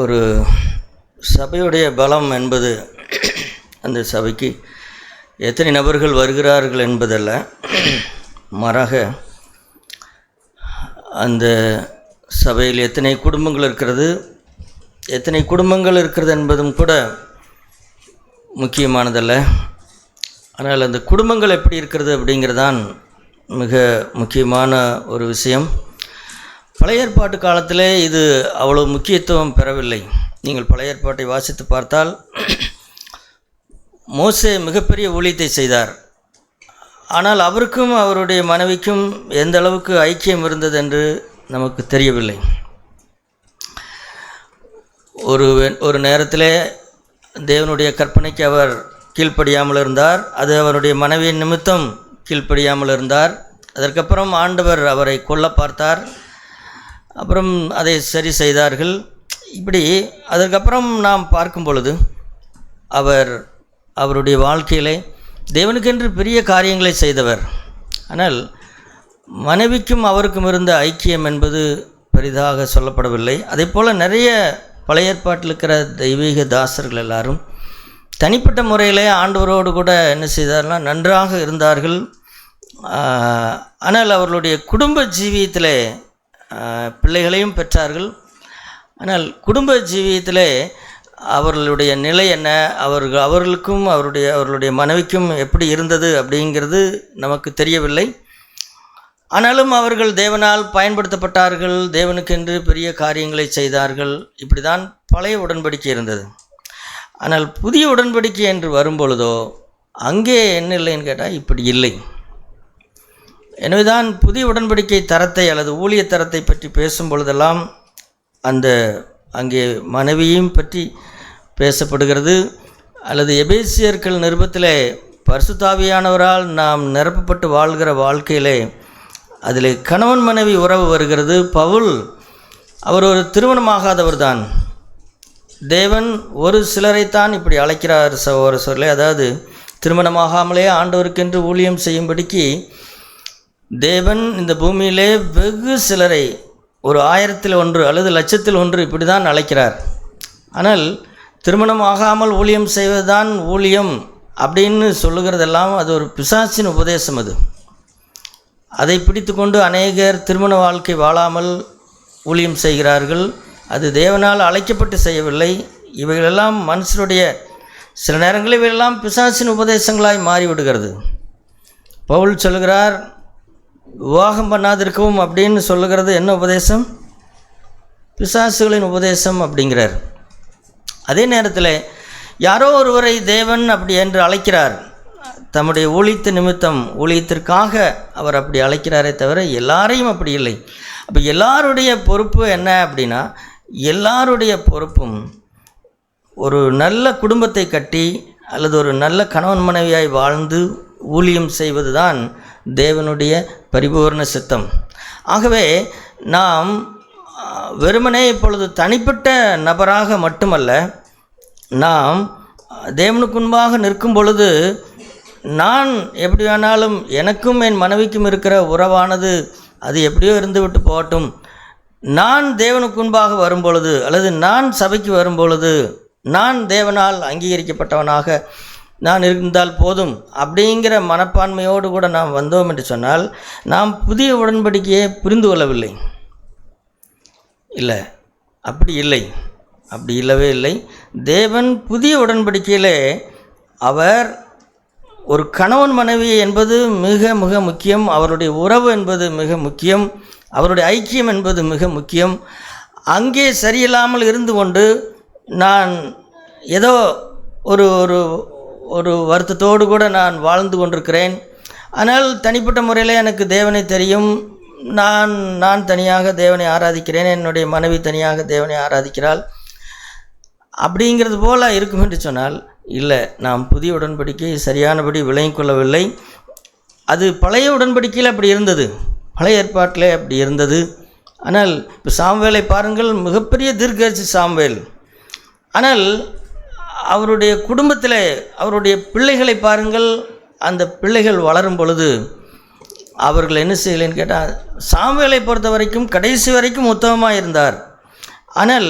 ஒரு சபையுடைய பலம் என்பது அந்த சபைக்கு எத்தனை நபர்கள் வருகிறார்கள் என்பதல்ல, மாறாக அந்த சபையில் எத்தனை குடும்பங்கள் இருக்கிறது என்பதும் கூட முக்கியமானதல்ல. ஆனால் அந்த குடும்பங்கள் எப்படி இருக்கிறது அப்படிங்கிறதான் மிக முக்கியமான ஒரு விஷயம். பழைய ஏற்பாட்டு காலத்திலே இது அவ்வளோ முக்கியத்துவம் பெறவில்லை. நீங்கள் பழைய ஏற்பாட்டை வாசித்து பார்த்தால் மோசே மிகப்பெரிய ஊழியத்தை செய்தார். ஆனால் அவருக்கும் அவருடைய மனைவிக்கும் எந்த அளவுக்கு ஐக்கியம் இருந்தது என்று நமக்கு தெரியவில்லை. ஒரு நேரத்திலே தேவனுடைய கற்பனைக்கு அவர் கீழ்ப்படியாமல் இருந்தார். அது அவருடைய மனைவியின் நிமித்தம் கீழ்ப்படியாமல் இருந்தார். அதற்கப்புறம் ஆண்டவர் அவரை கொல்ல பார்த்தார். அப்புறம் அதை சரி செய்தார்கள். இப்படி அதற்கப்புறம் நாம் பார்க்கும் பொழுது அவருடைய வாழ்க்கையிலே தேவனுக்கென்று பெரிய காரியங்களை செய்தவர். ஆனால் மனைவிக்கும் அவருக்கும் இருந்த ஐக்கியம் என்பது பெரிதாக சொல்லப்படவில்லை. அதே போல் நிறைய பழைய ஏற்பாட்டில் இருக்கிற தெய்வீக தாசர்கள் எல்லாரும் தனிப்பட்ட முறையிலே ஆண்டவரோடு கூட என்ன செய்தார்னா நன்றாக இருந்தார்கள். ஆனால் அவர்களுடைய குடும்ப ஜீவியத்திலே பிள்ளைகளையும் பெற்றார்கள். ஆனால் குடும்ப ஜீவியத்திலே அவர்களுடைய நிலை என்ன, அவர்களுக்கும் அவர்களுடைய மனைவிக்கும் எப்படி இருந்தது அப்படிங்கிறது நமக்கு தெரியவில்லை. ஆனாலும் அவர்கள் தேவனால் பயன்படுத்தப்பட்டார்கள், தேவனுக்கென்று பெரிய காரியங்களை செய்தார்கள். இப்படி தான் பழைய உடன்படிக்கை இருந்தது. ஆனால் புதிய உடன்படிக்கை என்று வரும்பொழுதோ அங்கே என்ன இல்லைன்னு கேட்டால் இப்படி இல்லை. எனவேதான் புதிய உடன்படிக்கை தரத்தை அல்லது ஊழிய தரத்தை பற்றி பேசும் பொழுதெல்லாம் அங்கே மனைவியும் பற்றி பேசப்படுகிறது. அல்லது எபேசியர்கள் நிருபத்திலே பரிசுத்தாவியானவரால் நாம் நிரப்பப்பட்டு வாழ்கிற வாழ்க்கையிலே அதில் கணவன் மனைவி உறவு வருகிறது. பவுல் அவர் ஒரு திருமணமாகாதவர் தான். தேவன் ஒரு சிலரைத்தான் இப்படி அழைக்கிறார் சகோதரர்களே. அதாவது திருமணமாகாமலே ஆண்டவருக்கென்று ஊழியம் செய்யும்படிக்கு தேவன் இந்த பூமியிலே வெகு சிலரை ஒரு 1000 அல்லது 1,00,000 இப்படி தான் அழைக்கிறார். ஆனால் திருமணம் ஆகாமல் ஊழியம் செய்வதுதான் ஊழியம் அப்படின்னு சொல்லுகிறதெல்லாம் அது ஒரு பிசாசின் உபதேசம். அதை பிடித்து கொண்டு அநேகர் திருமண வாழ்க்கை வாழாமல் ஊழியம் செய்கிறார்கள். அது தேவனால் அழைக்கப்பட்டு செய்யவில்லை. இவைகளெல்லாம் மனுஷனுடைய சில நேரங்களில் இவையெல்லாம் பிசாசின் உபதேசங்களாய் மாறிவிடுகிறது. பவுல் சொல்லுகிறார், விவாகம் பண்ணாதிருக்கவும் அப்படின்னு சொல்லுகிறது என்ன உபதேசம்? பிசாசுகளின் உபதேசம் அப்படிங்கிறார். அதே நேரத்தில் யாரோ ஒருவரை தேவன் அப்படி என்று அழைக்கிறார். தம்முடைய ஊழியத்திற்காக அவர் அப்படி அழைக்கிறாரே தவிர எல்லாரையும் அப்படி இல்லை. அப்போ எல்லாருடைய பொறுப்பு என்ன அப்படின்னா, எல்லாருடைய பொறுப்பும் ஒரு நல்ல குடும்பத்தை கட்டி அல்லது ஒரு நல்ல கணவன் மனைவியாய் வாழ்ந்து ஊழியம் செய்வது தான் தேவனுடைய பரிபூர்ண சித்தம். ஆகவே நாம் வெறுமனே இப்பொழுது தனிப்பட்ட நபராக மட்டுமல்ல, நாம் தேவனுக்கு முன்பாக நிற்கும் பொழுது நான் எப்படி வேணாலும் எனக்கும் என் மனைவிக்கும் இருக்கிற உறவானது அது எப்படியோ இருந்து விட்டு போகட்டும், நான் தேவனுக்கு முன்பாக வரும்பொழுது அல்லது நான் சபைக்கு வரும்பொழுது நான் தேவனால் அங்கீகரிக்கப்பட்டவனாக நான் இருந்தால் போதும் அப்படிங்கிற மனப்பான்மையோடு கூட நாம் வந்தோம் என்று சொன்னால் நாம் புதிய உடன்படிக்கையை புரிந்து கொள்ளவில்லை. இல்லை, அப்படி இல்லவே இல்லை. தேவன் புதிய உடன்படிக்கையிலே அவர் ஒரு கணவன் மனைவி என்பது மிக மிக முக்கியம். அவருடைய உறவு என்பது மிக முக்கியம். அவருடைய ஐக்கியம் என்பது மிக முக்கியம். அங்கே சரியில்லாமல் இருந்து கொண்டு நான் ஏதோ ஒரு ஒரு வருத்தத்தோடு கூட நான் வாழ்ந்து கொண்டிருக்கிறேன். ஆனால் தனிப்பட்ட முறையில் எனக்கு தேவனை தெரியும், நான் தனியாக தேவனை ஆராதிக்கிறேன், என்னுடைய மனைவி தனியாக தேவனை ஆராதிக்கிறாள் அப்படிங்கிறது போல் இருக்கும் என்று சொன்னால் இல்லை, நாம் புதிய உடன்படிக்கை சரியானபடி விளங்கிக் கொள்ளவில்லை. அது பழைய உடன்படிக்கையில் அப்படி இருந்தது, பழைய ஏற்பாட்டிலே அப்படி இருந்தது. ஆனால் இப்போ சாமுவேலை பாருங்கள், மிகப்பெரிய தீர்க்கதரிசி சாமுவேல். ஆனால் அவருடைய குடும்பத்தில் அவருடைய பிள்ளைகளை பாருங்கள், அந்த பிள்ளைகள் வளரும் பொழுது அவர்கள் என்ன செய்யலைன்னு கேட்டால், சாமுவேலை பொறுத்த வரைக்கும் கடைசி வரைக்கும் உத்தமமாக இருந்தார். ஆனால்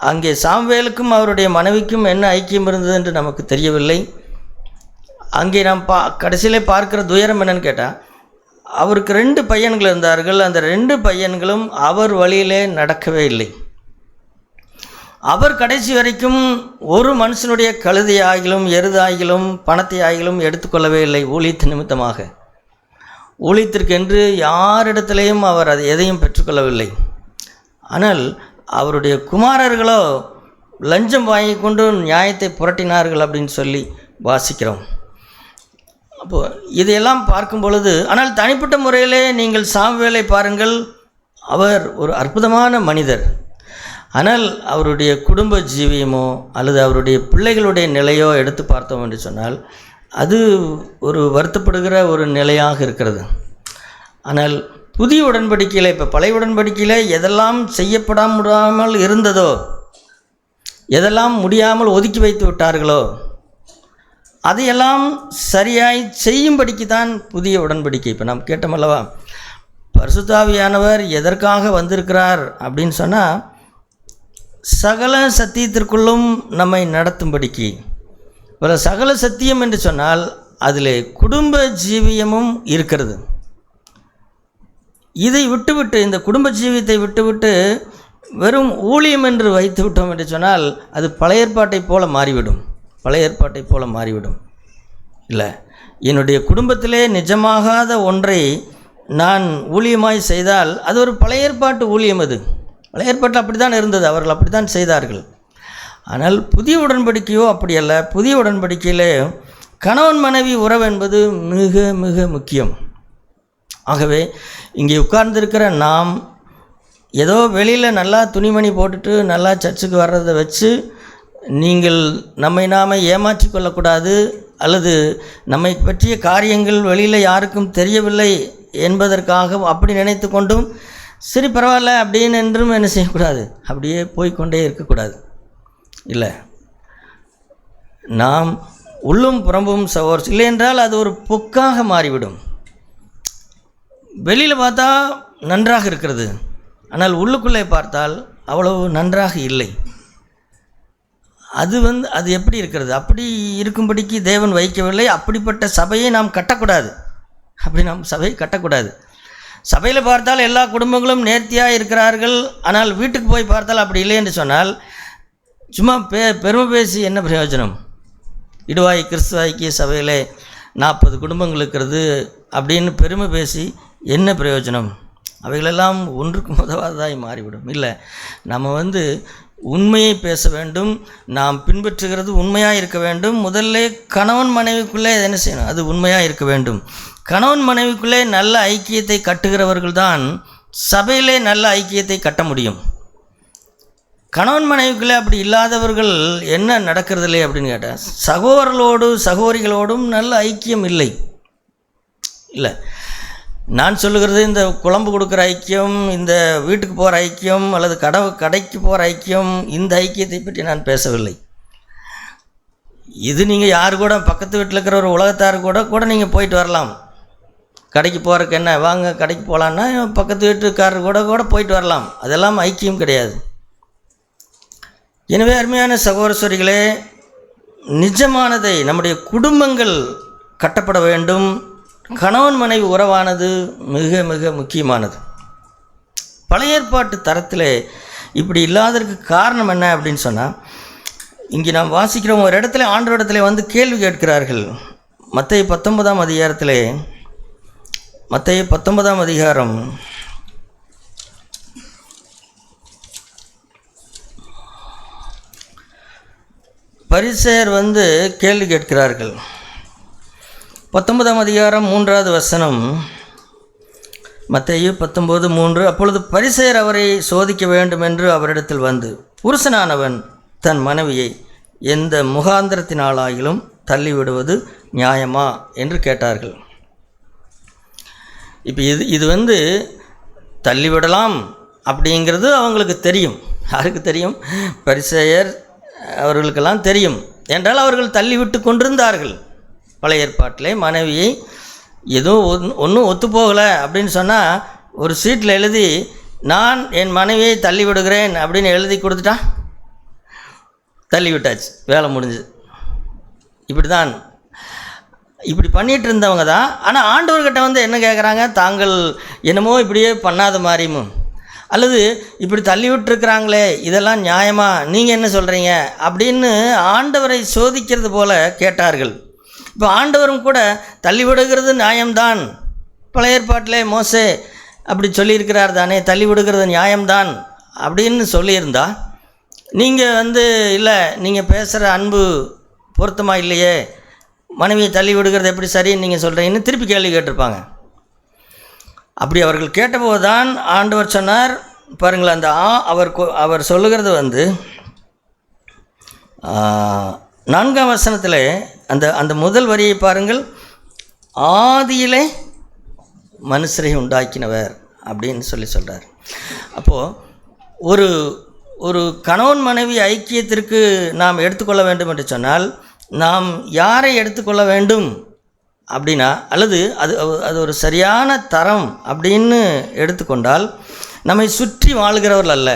அங்கே சாமுவேலுக்கும் அவருடைய மனைவிக்கும் என்ன ஐக்கியம் இருந்தது என்று நமக்கு தெரியவில்லை. அங்கே நாம் கடைசியிலே பார்க்கிற துயரம் என்னன்னு கேட்டால், அவருக்கு 2 பையன்கள் இருந்தார்கள். அந்த 2 பையன்களும் அவர் வழியிலே நடக்கவே இல்லை. அவர் கடைசி வரைக்கும் ஒரு மனுஷனுடைய கழுதையாகிலும் எருதாகிலும் பணத்தையாகிலும் எடுத்துக்கொள்ளவே இல்லை. ஊழியத்து நிமித்தமாக, ஊழியத்திற்கென்று யாரிடத்திலையும் அவர் அது எதையும் பெற்றுக்கொள்ளவில்லை. ஆனால் அவருடைய குமாரர்களோ லஞ்சம் வாங்கி கொண்டு நியாயத்தை புரட்டினார்கள் அப்படின்னு சொல்லி வாசிக்கிறோம். அப்போது இதையெல்லாம் பார்க்கும் பொழுது, ஆனால் தனிப்பட்ட முறையிலே நீங்கள் சாமுவேலை பாருங்கள், அவர் ஒரு அற்புதமான மனிதர். ஆனால் அவருடைய குடும்ப ஜீவியமோ அல்லது அவருடைய பிள்ளைகளுடைய நிலையோ எடுத்து பார்த்தோம் என்று சொன்னால் அது ஒரு வருத்தப்படுகிற ஒரு நிலையாக இருக்கிறது. ஆனால் புதிய உடன்படிக்கையில், இப்போ பழைய உடன்படிக்கையில் எதெல்லாம் செய்யப்படாமல் இருந்ததோ, எதெல்லாம் முடியாமல் ஒதுக்கி வைத்து விட்டார்களோ, அதையெல்லாம் சரியாய் செய்யும்படிக்கு தான் புதிய உடன்படிக்கை. இப்போ நாம் கேட்டோமல்லவா, பரிசுத்த ஆவியானவர் எதற்காக வந்திருக்கிறார் அப்படின்னு சொன்னால், சகல சத்தியத்திற்குள்ளும் நம்மை நடத்தும்படிக்கு. சகல சத்தியம் என்று சொன்னால் அதில் குடும்ப ஜீவியமும் இருக்கிறது. இதை விட்டுவிட்டு, இந்த குடும்ப ஜீவியத்தை விட்டுவிட்டு வெறும் ஊழியம் என்று வைத்து விட்டோம் என்று சொன்னால் அது பழைய ஏற்பாட்டை போல மாறிவிடும். பழைய ஏற்பாட்டை போல மாறிவிடும். இல்லை, என்னுடைய குடும்பத்திலே நிஜமாகாத ஒன்றை நான் ஊழியமாய் செய்தால் அது ஒரு பழைய ஏற்பாட்டு ஊழியம். அது பழைய ஏற்பாட்டில் அப்படி தான் இருந்தது, அவர்கள் அப்படி தான் செய்தார்கள். ஆனால் புதிய உடன்படிக்கையோ அப்படி அல்ல. புதிய உடன்படிக்கையில் கணவன் மனைவி உறவு என்பது மிக மிக முக்கியம். ஆகவே இங்கே உட்கார்ந்திருக்கிற நாம் ஏதோ வெளியில் நல்லா துணிமணி போட்டுட்டு நல்லா சர்ச்சுக்கு வர்றதை வச்சு நீங்கள் நம்மை நாம் ஏமாற்றி கொள்ளக்கூடாது, அல்லது நம்மை பற்றிய காரியங்கள் வெளியில் யாருக்கும் தெரியவில்லை என்பதற்காக அப்படி நினைத்து கொண்டும் சரி பரவாயில்ல அப்படின்னு என்றும் என்ன செய்யக்கூடாது, அப்படியே போய்கொண்டே இருக்கக்கூடாது. இல்லை, நாம் உள்ளும் புறம்பும் சகோதரர் இல்லை என்றால் அது ஒரு பொக்காக மாறிவிடும். வெளியில் பார்த்தா நன்றாக இருக்கிறது, ஆனால் உள்ளுக்குள்ளே பார்த்தால் அவ்வளவு நன்றாக இல்லை. அது எப்படி இருக்கிறது? அப்படி இருக்கும்படிக்கு தேவன் வைக்கவில்லை. அப்படிப்பட்ட சபையை நாம் கட்டக்கூடாது. அப்படி நாம் சபையை கட்டக்கூடாது. சபையில் பார்த்தால் எல்லா குடும்பங்களும் நேர்த்தியாக இருக்கிறார்கள், ஆனால் வீட்டுக்கு போய் பார்த்தால் அப்படி இல்லை என்று சொன்னால் சும்மா பெருமை பேசி என்ன பிரயோஜனம்? இடுவாய் கிறிஸ்துவ ஐக்கிய சபையில் 40 குடும்பங்கள் இருக்கிறது அப்படின்னு பெருமை பேசி என்ன பிரயோஜனம்? அவைகளெல்லாம் ஒன்றுக்கு உதவாததாய் மாறிவிடும். இல்லை, நம்ம உண்மையை பேச வேண்டும். நாம் பின்பற்றுகிறது உண்மையாக இருக்க வேண்டும். முதல்ல கணவன் மனைவிக்குள்ளே என்ன செய்யணும்? அது உண்மையாக இருக்க வேண்டும். கணவன் மனைவிக்குள்ளே நல்ல ஐக்கியத்தை கட்டுகிறவர்கள் தான் சபையிலே நல்ல ஐக்கியத்தை கட்ட முடியும். கணவன் மனைவிக்குள்ளே அப்படி இல்லாதவர்கள் என்ன நடக்கிறதில்லை அப்படின்னு கேட்டால், சகோதரிகளோடும் நல்ல ஐக்கியம் இல்லை. இல்லை, நான் சொல்லுகிறது இந்த குழம்பு கொடுக்குற ஐக்கியம், இந்த வீட்டுக்கு போகிற ஐக்கியம், அல்லது கடைக்கு போகிற ஐக்கியம், இந்த ஐக்கியத்தை பற்றி நான் பேசவில்லை. இது நீங்கள் யாரு கூட பக்கத்து வீட்டில் இருக்கிற ஒரு உலகத்தார் கூட நீங்கள் போயிட்டு வரலாம். கடைக்கு போகிறதுக்கு என்ன, வாங்க கடைக்கு போகலான்னா பக்கத்து வீட்டுக்காரர் கூட போயிட்டு வரலாம். அதெல்லாம் ஐக்கியம் கிடையாது. எனவே அருமையான சகோதரர்களே, நிஜமானதை நம்முடைய குடும்பங்கள் கட்டப்பட வேண்டும். கணவன் மனைவி உறவானது மிக மிக முக்கியமானது. பழைய ஏற்பாட்டு தரத்தில் இப்படி இல்லாததற்கு காரணம் என்ன அப்படின்னு சொன்னால், இங்கே நாம் வாசிக்கிறோம், ஒரு இடத்துல ஆண்டவரிடத்தில் கேள்வி கேட்கிறார்கள். மத்தேயு 19ஆம் அதிகாரத்தில், மத்தேயு 19ஆம் அதிகாரம் 3 பரிசேயர் கேள்வி கேட்கிறார்கள். 19ஆம் அதிகாரம் 3வது வசனம், மத்தேயு 19:3. அப்பொழுது பரிசேயர் அவரை சோதிக்க வேண்டும் என்று அவரிடத்தில் புருஷனானவன் தன் மனைவியை எந்த முகாந்திரத்தினாலாகிலும் தள்ளிவிடுவது நியாயமா என்று கேட்டார்கள். இப்போ இது தள்ளிவிடலாம் அப்படிங்கிறது அவங்களுக்கு தெரியும். யாருக்கு தெரியும்? பரிசேயர் அவர்களுக்கெல்லாம் தெரியும். என்றால் அவர்கள் தள்ளிவிட்டு கொண்டிருந்தார்கள். பழைய ஏற்பாட்டிலே மனைவியை எதுவும் ஒன்றும் ஒத்துப்போகலை அப்படின்னு சொன்னால் ஒரு சீட்டில் எழுதி நான் என் மனைவியை தள்ளி விடுகிறேன் அப்படின்னு எழுதி கொடுத்துட்டா தள்ளி விட்டாச்சு, வேலை முடிஞ்சு. இப்படி பண்ணிகிட்டு இருந்தவங்க தான். ஆனால் ஆண்டவர்கிட்ட வந்து என்ன கேட்குறாங்க, தாங்கள் என்னமோ இப்படியே பண்ணாத மாதிரியும், அல்லது இப்படி தள்ளி விட்டுருக்குறாங்களே இதெல்லாம் நியாயமா, நீங்கள் என்ன சொல்கிறீங்க அப்படின்னு ஆண்டவரை சோதிக்கிறது போல கேட்டார்கள். இப்போ ஆண்டவரும் கூட தள்ளி விடுகிறது நியாயம்தான், பழைய ஏற்பாட்டிலே மோசே அப்படி சொல்லியிருக்கிறார் தானே, தள்ளி விடுகிறது நியாயம்தான் அப்படின்னு சொல்லியிருந்தா, நீங்கள் வந்து இல்லை நீங்கள் பேசுகிற அன்பு பொருத்தமாக இல்லையே, மனைவியை தள்ளி விடுகிறது எப்படி சரின்னு நீங்கள் சொல்கிறீங்கன்னு திருப்பி கேள்வி கேட்டிருப்பாங்க. அப்படி அவர்கள் கேட்டபோது தான் ஆண்டவர் சொன்னார் பாருங்கள், அந்த அவர் சொல்லுகிறது வந்து 4ஆம் வசனத்தில் அந்த முதல் வரியை பாருங்கள், ஆதியிலே மனுஷரை உண்டாக்கினவர் அப்படின்னு சொல்கிறார். அப்போது ஒரு கணவன் மனைவி ஐக்கியத்திற்கு நாம் எடுத்துக்கொள்ள வேண்டும் என்று சொன்னால், நாம் யாரை எடுத்துக்கொள்ள வேண்டும் அப்படின்னா, அல்லது அது ஒரு சரியான தரம் அப்படின்னு எடுத்துக்கொண்டால், நம்மை சுற்றி வாழ்கிறவர்கள் அல்ல,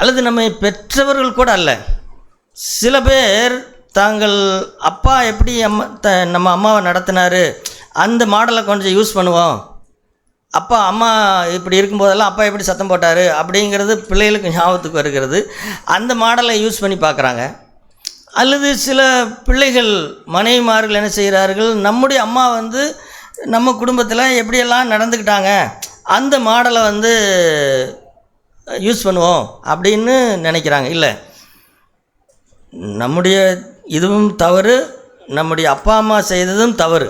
அல்லது நம்மை பெற்றவர்கள் கூட அல்ல. சில பேர் தாங்கள் அப்பா எப்படி நம்ம அம்மாவை நடத்தினார் அந்த மாடலை கொஞ்சம் யூஸ் பண்ணுவோம், அப்பா அம்மா இப்படி இருக்கும்போதெல்லாம் அப்பா எப்படி சத்தம் போட்டார் அப்படிங்கிறது பிள்ளைகளுக்கு ஞாபகத்துக்கு வருகிறது, அந்த மாடலை யூஸ் பண்ணி பார்க்குறாங்க. அல்லது சில பிள்ளைகள் மனைவிமார்கள் என்ன செய்கிறார்கள், நம்முடைய அம்மா வந்து நம்ம குடும்பத்தில் எப்படியெல்லாம் நடந்துக்கிட்டாங்க அந்த மாடலை வந்து யூஸ் பண்ணுவோம் அப்படின்னு நினைக்கிறாங்க. இல்லை, நம்முடைய இதுவும் தவறு, நம்முடைய அப்பா அம்மா செய்ததும் தவறு.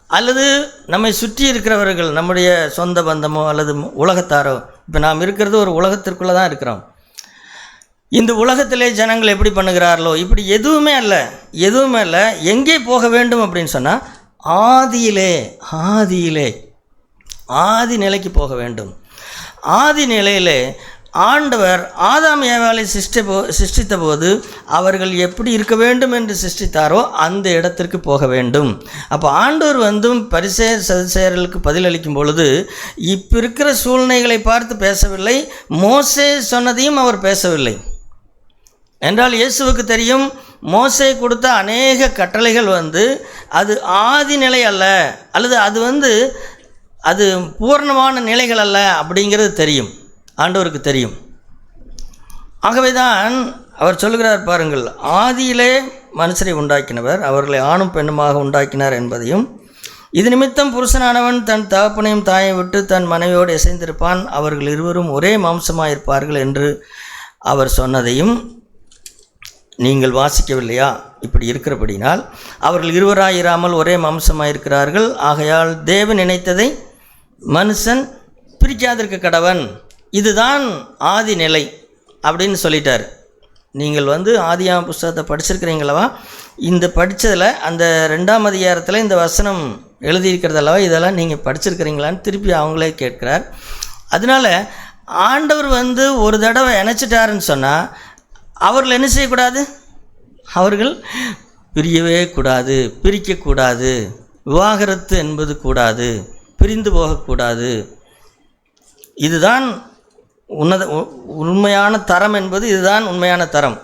அல்லது நம்மை சுற்றி இருக்கிறவர்கள், நம்முடைய சொந்த பந்தமோ அல்லது உலகத்தாரோ, இப்போ நாம் இருக்கிறது ஒரு உலகத்திற்குள்ளே தான் இருக்கிறோம், இந்த உலகத்திலே ஜனங்கள் எப்படி பண்ணுகிறார்களோ இப்படி எதுவுமே அல்ல. எங்கே போக வேண்டும் அப்படின்னு சொன்னால், ஆதி நிலைக்கு போக வேண்டும். ஆதி நிலையிலே ஆண்டவர் ஆதாம் ஏவாளை சிருஷ்டித்த போது அவர்கள் எப்படி இருக்க வேண்டும் என்று சிருஷ்டித்தாரோ அந்த இடத்திற்கு போக வேண்டும். அப்போ ஆண்டவர் வந்தும் பரிசேயர் சதுசேயர்களுக்கு பதிலளிக்கும் பொழுது இப்போ இருக்கிற சூழ்நிலைகளை பார்த்து பேசவில்லை, மோசே சொன்னதையும் அவர் பேசவில்லை. என்றால் இயேசுவுக்கு தெரியும், மோசே கொடுத்த அநேக கட்டளைகள் வந்து அது ஆதி நிலை அல்ல, அல்லது அது பூர்ணமான நிலைகள் அல்ல அப்படிங்கிறது தெரியும், ஆண்டவருக்கு தெரியும். ஆகவே தான் அவர் சொல்கிறார் பாருங்கள், ஆதியிலே மனுஷரை உண்டாக்கினவர் அவர்களை ஆணும் பெண்ணுமாக உண்டாக்கினார் என்பதையும், இது நிமித்தம் புருஷனானவன் தன் தகப்பனையும் தாயை விட்டு தன் மனைவியோடு இசைந்திருப்பான், அவர்கள் இருவரும் ஒரே மாம்சமாக இருப்பார்கள் என்று அவர் சொன்னதையும் நீங்கள் வாசிக்கவில்லையா? இப்படி இருக்கிறபடினால் அவர்கள் இருவராயிராமல் ஒரே மாம்சமாக இருக்கிறார்கள், ஆகையால் தேவன் நினைத்ததை மனுஷன் பிரிக்காதிருக்க கடவன். இதுதான் ஆதி நிலை அப்படின்னு சொல்லிட்டார். நீங்கள் ஆதியாகம புஸ்தகத்தை படிச்சிருக்கிறீங்களவா? இந்த படித்ததில் அந்த 2ஆம் அதிகாரத்தில் இந்த வசனம் எழுதியிருக்கிறதல்லவா, இதெல்லாம் நீங்கள் படிச்சிருக்கிறீங்களான்னு திருப்பி அவங்களே கேட்கிறார். அதனால் ஆண்டவர் ஒரு தடவை இணைச்சிட்டாருன்னு சொன்னால் அவர்கள் என்ன செய்யக்கூடாது, அவர்கள் பிரியவே கூடாது, பிரிக்கக்கூடாது, விவாகரத்து என்பது கூடாது, பிரிந்து போகக்கூடாது. இதுதான் உண்மையான தரம் என்பது இதுதான் உண்மையான தரம்.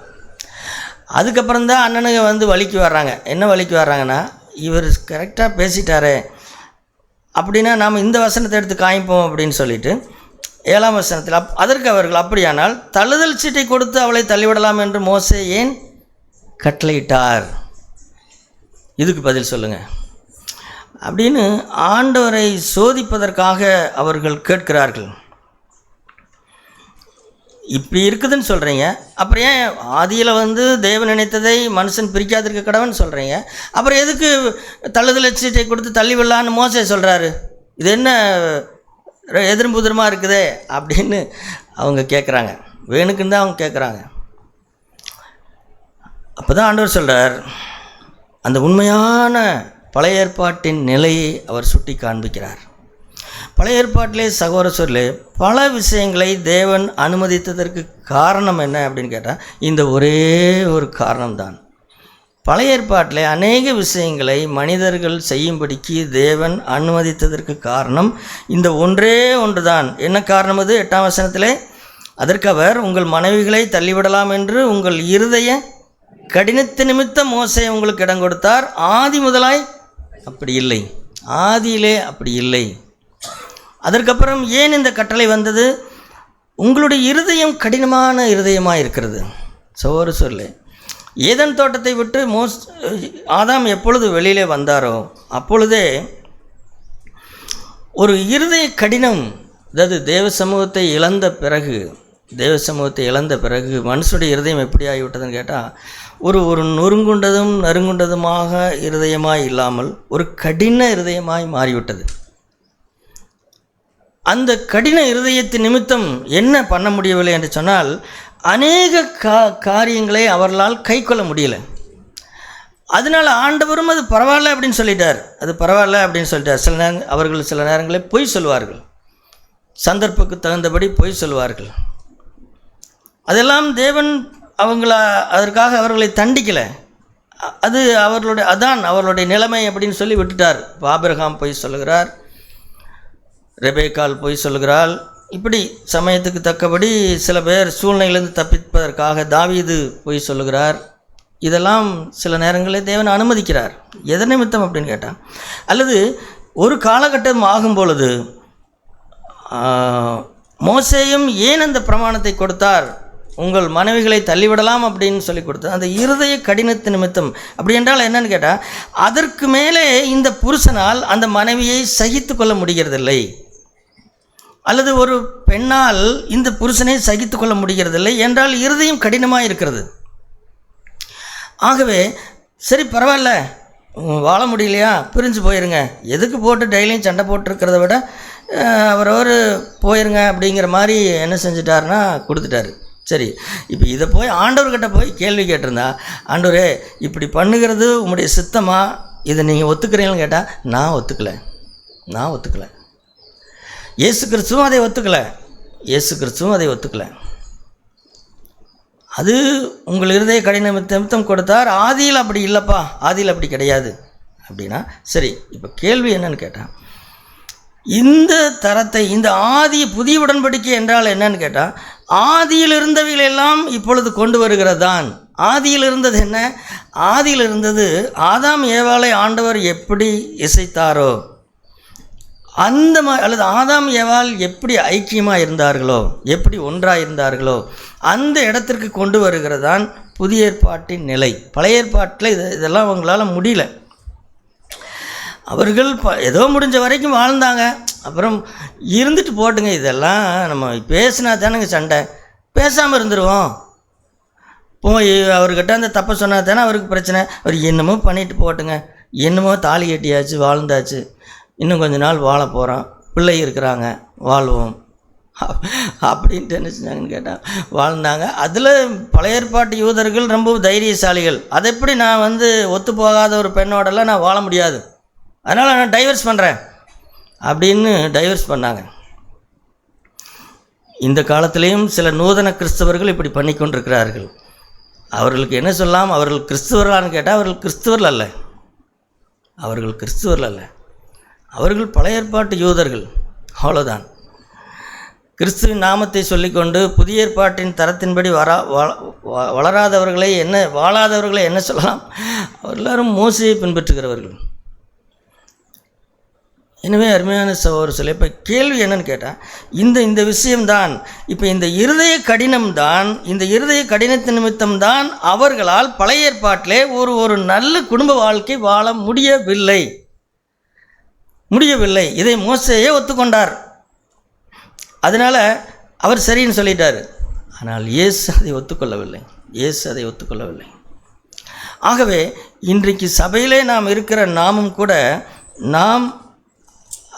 அதுக்கப்புறம்தான் அண்ணனுங்க வழிக்கு வர்றாங்க. என்ன வழிக்கு வர்றாங்கன்னா, இவர் கரெக்டாக பேசிட்டாரே அப்படின்னா நாம் இந்த வசனத்தை எடுத்து காமிப்போம் அப்படின்னு சொல்லிட்டு 7ஆம் வசனத்தில் அதற்கு அவர்கள், அப்படியானால் தள்ளுதல் சீட்டை கொடுத்து அவளை தள்ளிவிடலாம் என்று மோசே ஏன் கட்டளையிட்டார்? இதுக்கு பதில் சொல்லுங்கள் அப்படின்னு ஆண்டவரை சோதிப்பதற்காக அவர்கள் கேட்கிறார்கள். இப்படி இருக்குதுன்னு சொல்கிறீங்க, அப்புறம் ஏன் ஆதியில் தேவன் நினைத்ததை மனுஷன் பிரிக்காதிருக்க கடவன் சொல்கிறீங்க, அப்புறம் எதுக்கு தள்ளுதல் சீட்டை கொடுத்து தள்ளிவிடலான்னு மோசே சொல்கிறாரு? இது என்ன எதிர்புதிரமாக இருக்குதே அப்படின்னு அவங்க கேட்குறாங்க. வேணுக்குன்னு தான் அவங்க கேட்குறாங்க. அப்போ தான் ஆண்டவர் சொல்கிறார், அந்த உண்மையான பழைய ஏற்பாட்டின் நிலையை அவர் சுட்டி காண்பிக்கிறார். பழைய ஏற்பாட்டிலே சகோதரர்களே பல விஷயங்களை தேவன் அனுமதித்ததற்கு காரணம் என்ன அப்படின்னு கேட்டால், இந்த ஒரே ஒரு காரணம்தான். பழைய ஏற்பாட்டில் அநேக விஷயங்களை மனிதர்கள் செய்யும்படிக்கு தேவன் அனுமதித்ததற்கு காரணம் இந்த ஒன்றே ஒன்று தான். என்ன காரணம் அது? 8ஆம் வசனத்திலே அதற்கு அவர், உங்கள் மனைவிகளை தள்ளிவிடலாம் என்று உங்கள் இருதய கடினத்து நிமித்தம் மோசே உங்களுக்கு இடம் கொடுத்தார், ஆதி முதலாய் அப்படி இல்லை. ஆதியிலே அப்படி இல்லை. அதற்கப்புறம் ஏன் இந்த கட்டளை வந்தது? உங்களுடைய இருதயம் கடினமான இருதயமாக இருக்கிறது. சோறு சொல்லு. ஏதேன் தோட்டத்தை விட்டு ஆதாம் எப்பொழுது வெளியிலே வந்தாரோ அப்பொழுதே ஒரு இருதய கடினம், அதாவது தேவ சமூகத்தை இழந்த பிறகு மனுஷனுடைய இருதயம் எப்படி ஆகிவிட்டதுன்னு கேட்டால், ஒரு நொறுங்குண்டதும் நறுங்குண்டதுமாக இருதயமாய் இல்லாமல் ஒரு கடின இருதயமாய் மாறிவிட்டது. அந்த கடின இருதயத்தின் நிமித்தம் என்ன பண்ண முடியவில்லை என்று சொன்னால், அநேக காரியங்களை அவர்களால் கை கொள்ள முடியல. அதனால் ஆண்டவரும் அது பரவாயில்ல அப்படின்னு சொல்லிட்டார். அவர்கள் சில நேரங்களில் பொய் சொல்வார்கள், சந்தர்ப்பக்கு தகுந்தபடி பொய் சொல்வார்கள். அதெல்லாம் தேவன் அதற்காக அவர்களை தண்டிக்கலை. அது அவர்களுடைய நிலைமை அப்படின்னு சொல்லி விட்டுட்டார். ஆபிரகாம் பொய் சொல்லுகிறார், ரெபேக்காள் பொய் சொல்லுகிறாள். இப்படி சமயத்துக்கு தக்கபடி சில பேர் சூழ்நிலையிலிருந்து தப்பிப்பதற்காக தாவீது பொய் சொல்லுகிறார். இதெல்லாம் சில நேரங்களில் தேவன் அனுமதிக்கிறார். எதன் நிமித்தம் அப்படின்னு கேட்டால், அல்லது ஒரு காலகட்டம் ஆகும் பொழுது மோசேயும் ஏன் அந்த பிரமாணத்தை கொடுத்தார், உங்கள் மனைவிகளை தள்ளிவிடலாம் அப்படின்னு சொல்லி கொடுத்தார், அந்த இருதய கடினத்து நிமித்தம். அப்படி என்றால் என்னன்னு கேட்டால், அதற்கு மேலே இந்த புருஷனால் அந்த மனைவியை சகித்து கொள்ள முடிகிறதில்லை, அல்லது ஒரு பெண்ணால் இந்த புருஷனை சகித்து கொள்ள முடிகிறதில்லை என்றால் இருதயம் கடினமாக இருக்கிறது. ஆகவே சரி பரவாயில்ல, வாழ முடியலையா, பிரிஞ்சு போயிருங்க, எதுக்கு போட்டு டெய்லியும் சண்டை போட்டுருக்கிறத விட அவரவர் போயிருங்க அப்படிங்கிற மாதிரி என்ன செஞ்சிட்டாருன்னா கொடுத்துட்டாரு. சரி, இப்போ இதை போய் ஆண்டவர்கிட்ட போய் கேள்வி கேட்டிருந்தா, ஆண்டவரே இப்படி பண்ணுகிறது உங்களுடைய சித்தமா, இதை நீங்கள் ஒத்துக்கிறீங்கன்னு கேட்டால், நான் ஒத்துக்கலை. இயேசு கிறிஸ்துவும் அதை ஒத்துக்கலை. அது உங்கள் இருதய கடின நிமித்தம் கொடுத்தார். ஆதியில் அப்படி இல்லைப்பா, ஆதியில் அப்படி கிடையாது அப்படின்னா சரி. இப்போ கேள்வி என்னன்னு கேட்டால், இந்த தரத்தை, இந்த ஆதி புதிய உடன்படிக்கை என்றால் என்னன்னு கேட்டால், ஆதியில் இருந்தவைகளெல்லாம் இப்பொழுது கொண்டு வருகிறது தான். ஆதியில் இருந்தது என்ன? ஆதியில் இருந்தது ஆதாம் ஏவாளை ஆண்டவர் எப்படி இசைத்தாரோ அந்த மாதிரி, அல்லது ஆதாம் ஏவாள் எப்படி ஐக்கியமாக இருந்தார்களோ, எப்படி ஒன்றாக இருந்தார்களோ அந்த இடத்திற்கு கொண்டு வருகிறது தான் புதிய ஏற்பாட்டின் நிலை. பழைய ஏற்பாட்டில் இதெல்லாம் அவங்களால முடியல. அவர்கள் ஏதோ முடிஞ்ச வரைக்கும் வாழ்ந்தாங்க, அப்புறம் இருந்துட்டு போட்டுங்க, இதெல்லாம் நம்ம பேசினா தானேங்க சண்டை, பேசாமல் இருந்துருவோம். போய் அவர்கிட்ட அந்த தப்பை சொன்னா தானே அவருக்கு பிரச்சனை, அவர் என்னமோ பண்ணிட்டு போட்டுங்க, என்னமோ தாலி கட்டியாச்சு, வாழ்ந்தாச்சு, இன்னும் கொஞ்ச நாள் வாழ போகிறோம், பிள்ளை இருக்கிறாங்க, வாழ்வோம் அப்படின்ட்டு என்ன செஞ்சாங்கன்னு கேட்டால் வாழ்ந்தாங்க. அதில் பழைய ஏற்பாட்டு யூதர்கள் ரொம்ப தைரியசாலிகள். அதை எப்படி நான் ஒத்து போகாத ஒரு பெண்ணோடலாம் நான் வாழ முடியாது, அதனால் நான் டைவர்ஸ் பண்ணுறேன் அப்படின்னு டைவர்ஸ் பண்ணாங்க. இந்த காலத்திலையும் சில நூதன கிறிஸ்தவர்கள் இப்படி பண்ணி கொண்டிருக்கிறார்கள். அவர்களுக்கு என்ன சொல்லலாம், அவர்கள் கிறிஸ்தவர்களான்னு கேட்டால் அவர்கள் கிறிஸ்தவர்கள் அல்ல, அவர்கள் பழைய ஏற்பாட்டு யூதர்கள், அவ்வளோதான். கிறிஸ்துவின் நாமத்தை சொல்லிக்கொண்டு புதிய ஏற்பாட்டின் தரத்தின்படி வாழாதவர்களை என்ன சொல்லலாம், அவர் எல்லாரும் மோசையை பின்பற்றுகிறவர்கள். எனவே அருமையான ஒரு சில இப்போ கேள்வி என்னன்னு கேட்டால், இந்த விஷயம்தான், இப்போ இந்த இருதய கடினம்தான், இந்த இருதய கடினத்தின் நிமித்தம்தான் அவர்களால் பழைய ஏற்பாட்டிலே ஒரு நல்ல குடும்ப வாழ்க்கை வாழ முடியவில்லை. இதை மோசேயே ஒத்துக்கொண்டார், அதனால் அவர் சரின்னு சொல்லிட்டார். ஆனால் இயேசு அதை ஒத்துக்கொள்ளவில்லை. ஆகவே இன்றைக்கு சபையிலே நாம் இருக்கிற நாமும் கூட நாம்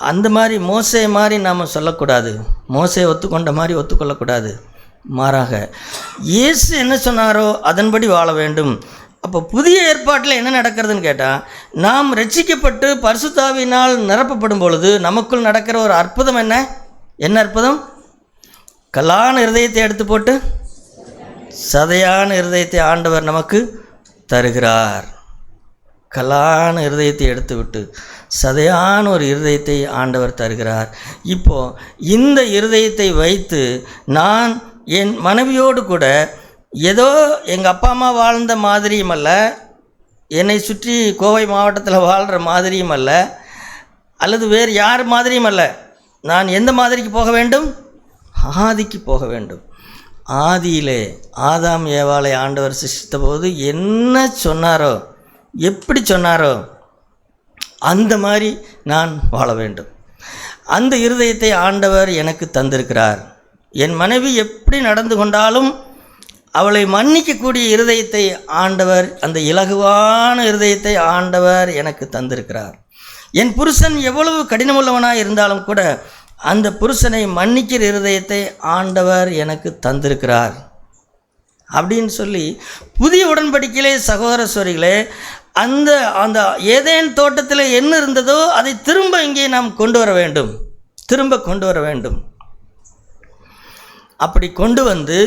அந்த மாதிரி மோசே மாதிரி நாம் சொல்லக்கூடாது, மோசே ஒத்துக்கொண்ட மாதிரி ஒத்துக்கொள்ளக்கூடாது. மாறாக இயேசு என்ன சொன்னாரோ அதன்படி வாழ வேண்டும். அப்போ புதிய ஏற்பாட்டில் என்ன நடக்கிறதுன்னு கேட்டால், நாம் ரட்சிக்கப்பட்டு பரிசுத்தாவினால் நிரப்பப்படும் பொழுது நமக்குள் நடக்கிற ஒரு அற்புதம் என்ன அற்புதம்? கல்லான இருதயத்தை எடுத்து போட்டு சதையான இருதயத்தை ஆண்டவர் நமக்கு தருகிறார். கல்லான இருதயத்தை எடுத்து விட்டு சதையான ஒரு இருதயத்தை ஆண்டவர் தருகிறார். இப்போது இந்த இருதயத்தை வைத்து நான் என் மனைவியோடு கூட ஏதோ எங்கள் அப்பா அம்மா வாழ்ந்த மாதிரியும் அல்ல, என்னை சுற்றி கோவை மாவட்டத்தில் வாழ்கிற மாதிரியும் அல்ல, அல்லது வேறு யார் மாதிரியும் அல்ல. நான் எந்த மாதிரிக்கு போக வேண்டும்? ஆதிக்கு போக வேண்டும். ஆதியிலே ஆதாம் ஏவாளை ஆண்டவர் சிருஷ்டித்த போது என்ன சொன்னாரோ, எப்படி சொன்னாரோ அந்த மாதிரி நான் வாழ வேண்டும். அந்த இருதயத்தை ஆண்டவர் எனக்கு தந்திருக்கிறார். என் மனைவி எப்படி நடந்து கொண்டாலும் அவளை மன்னிக்கக்கூடிய இருதயத்தை ஆண்டவர், அந்த இலகுவான இருதயத்தை ஆண்டவர் எனக்கு தந்திருக்கிறார். என் புருஷன் எவ்வளவு கடினமுள்ளவனாக இருந்தாலும் கூட அந்த புருஷனை மன்னிக்கிற இருதயத்தை ஆண்டவர் எனக்கு தந்திருக்கிறார் அப்படின்னு சொல்லி புதிய உடன்படிக்கையிலே சகோதர சகோதரிகளே, அந்த அந்த ஏதேன் தோட்டத்தில் என்ன இருந்ததோ அதை திரும்ப இங்கே நாம் கொண்டு வர வேண்டும், திரும்ப கொண்டு வர வேண்டும். அப்படி கொண்டு வந்து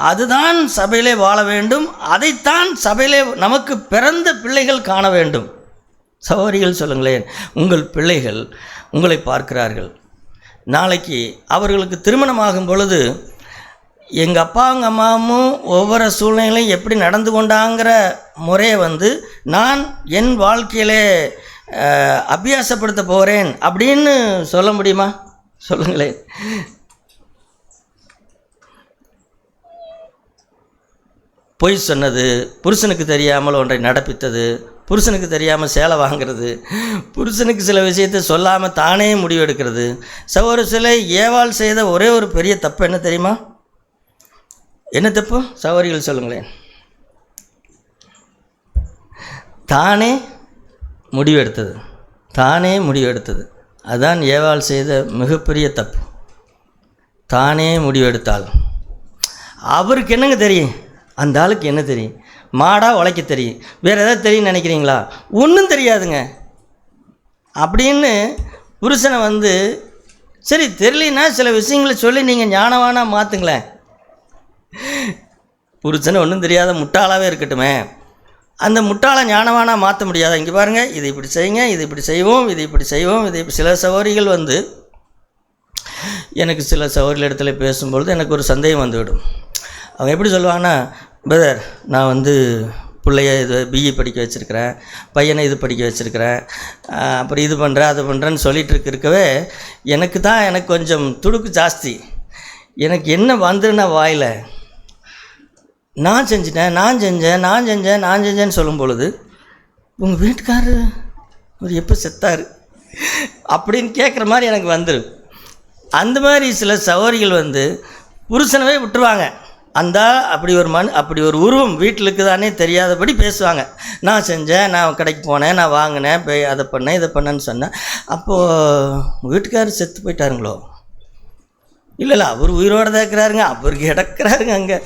அதுதான் சபையிலே வாழ வேண்டும். அதைத்தான் சபையிலே நமக்கு பிறந்த பிள்ளைகள் காண வேண்டும். சகோதரிகள் சொல்லுங்களேன், உங்கள் பிள்ளைகள் உங்களை பார்க்கிறார்கள். நாளைக்கு அவர்களுக்கு திருமணமாகும் பொழுது எங்கள் அப்பா எங்கள் அம்மாவும் ஒவ்வொரு சூழ்நிலையும் எப்படி நடந்து கொண்டாங்கிற முறையை நான் என் வாழ்க்கையிலே அபியாசப்படுத்த போகிறேன் அப்படின்னு சொல்ல முடியுமா? சொல்லுங்களேன். பொய் சொன்னது, புருஷனுக்கு தெரியாமல் ஒன்றை நடப்பித்தது, புருஷனுக்கு தெரியாமல் சேலை வாங்கிறது, புருஷனுக்கு சில விஷயத்தை சொல்லாமல் தானே முடிவெடுக்கிறது. ஒரு சில ஏவாள் செய்த ஒரே ஒரு பெரிய தப்பு என்ன தெரியுமா? என்ன தப்பு? சகோதரிகள் சொல்லுங்களேன். தானே முடிவெடுத்தது, தானே முடிவெடுத்தது. அதுதான் ஏவாள் செய்த மிகப்பெரிய தப்பு. தானே முடிவெடுத்தாள். அவருக்கு என்னங்க தெரியும்? அந்த ஆளுக்கு என்ன தெரியும்? மாடாக உழைக்க தெரியும். வேறு எதாவது தெரியும்னு நினைக்கிறீங்களா? ஒன்றும் தெரியாதுங்க அப்படின்னு புருஷனை சரி தெரியலனா சில விஷயங்களை சொல்லி நீங்கள் ஞானவானா மாற்றுங்களேன். புருஷனை ஒன்றும் தெரியாத முட்டாளாகவே இருக்கட்டுமே, அந்த முட்டாளை ஞானவானா மாற்ற முடியாதா? இங்கே பாருங்கள், இது இப்படி செய்யுங்க, இது இப்படி செய்வோம், இது இப்படி செய்வோம், இது இப்படி. சில சகோதரிகள் எனக்கு சில சகோதரிகள் இடத்துல பேசும்பொழுது எனக்கு ஒரு சந்தேகம் வந்துவிடும். அவங்க எப்படி சொல்லுவாங்கன்னா, பிரதர் நான் பிள்ளைய இது பிஇ படிக்க வச்சுருக்கிறேன், பையனை இது படிக்க வச்சுருக்கிறேன், அப்புறம் இது பண்ணுறேன் அது பண்ணுறேன்னு சொல்லிகிட்டு இருக்கவே எனக்கு கொஞ்சம் துடுக்கு ஜாஸ்தி. எனக்கு என்ன வந்துன்னா வாயில் நான் செஞ்சேன்னு சொல்லும் பொழுது, உங்கள் வீட்டுக்காரர் அவர் எப்போ செத்தார் அப்படின்னு கேட்குற மாதிரி எனக்கு வந்துடும். அந்த மாதிரி சில சகோதரிகள் புருஷனவே விட்டுருவாங்க. அந்த அப்படி ஒரு உருவம் வீட்டில் இருக்குதானே தெரியாதபடி பேசுவாங்க. நான் செஞ்சேன், நான் கடைக்கு போனேன், நான் வாங்கினேன், அதை பண்ணேன், இதை பண்ணேன்னு சொன்னேன். அப்போது வீட்டுக்காரர் செத்து போயிட்டாருங்களோ? இல்லை அவர் உயிரோடு தான் இருக்கிறாருங்க, அவருக்கு இடக்கிறாருங்க அங்கே,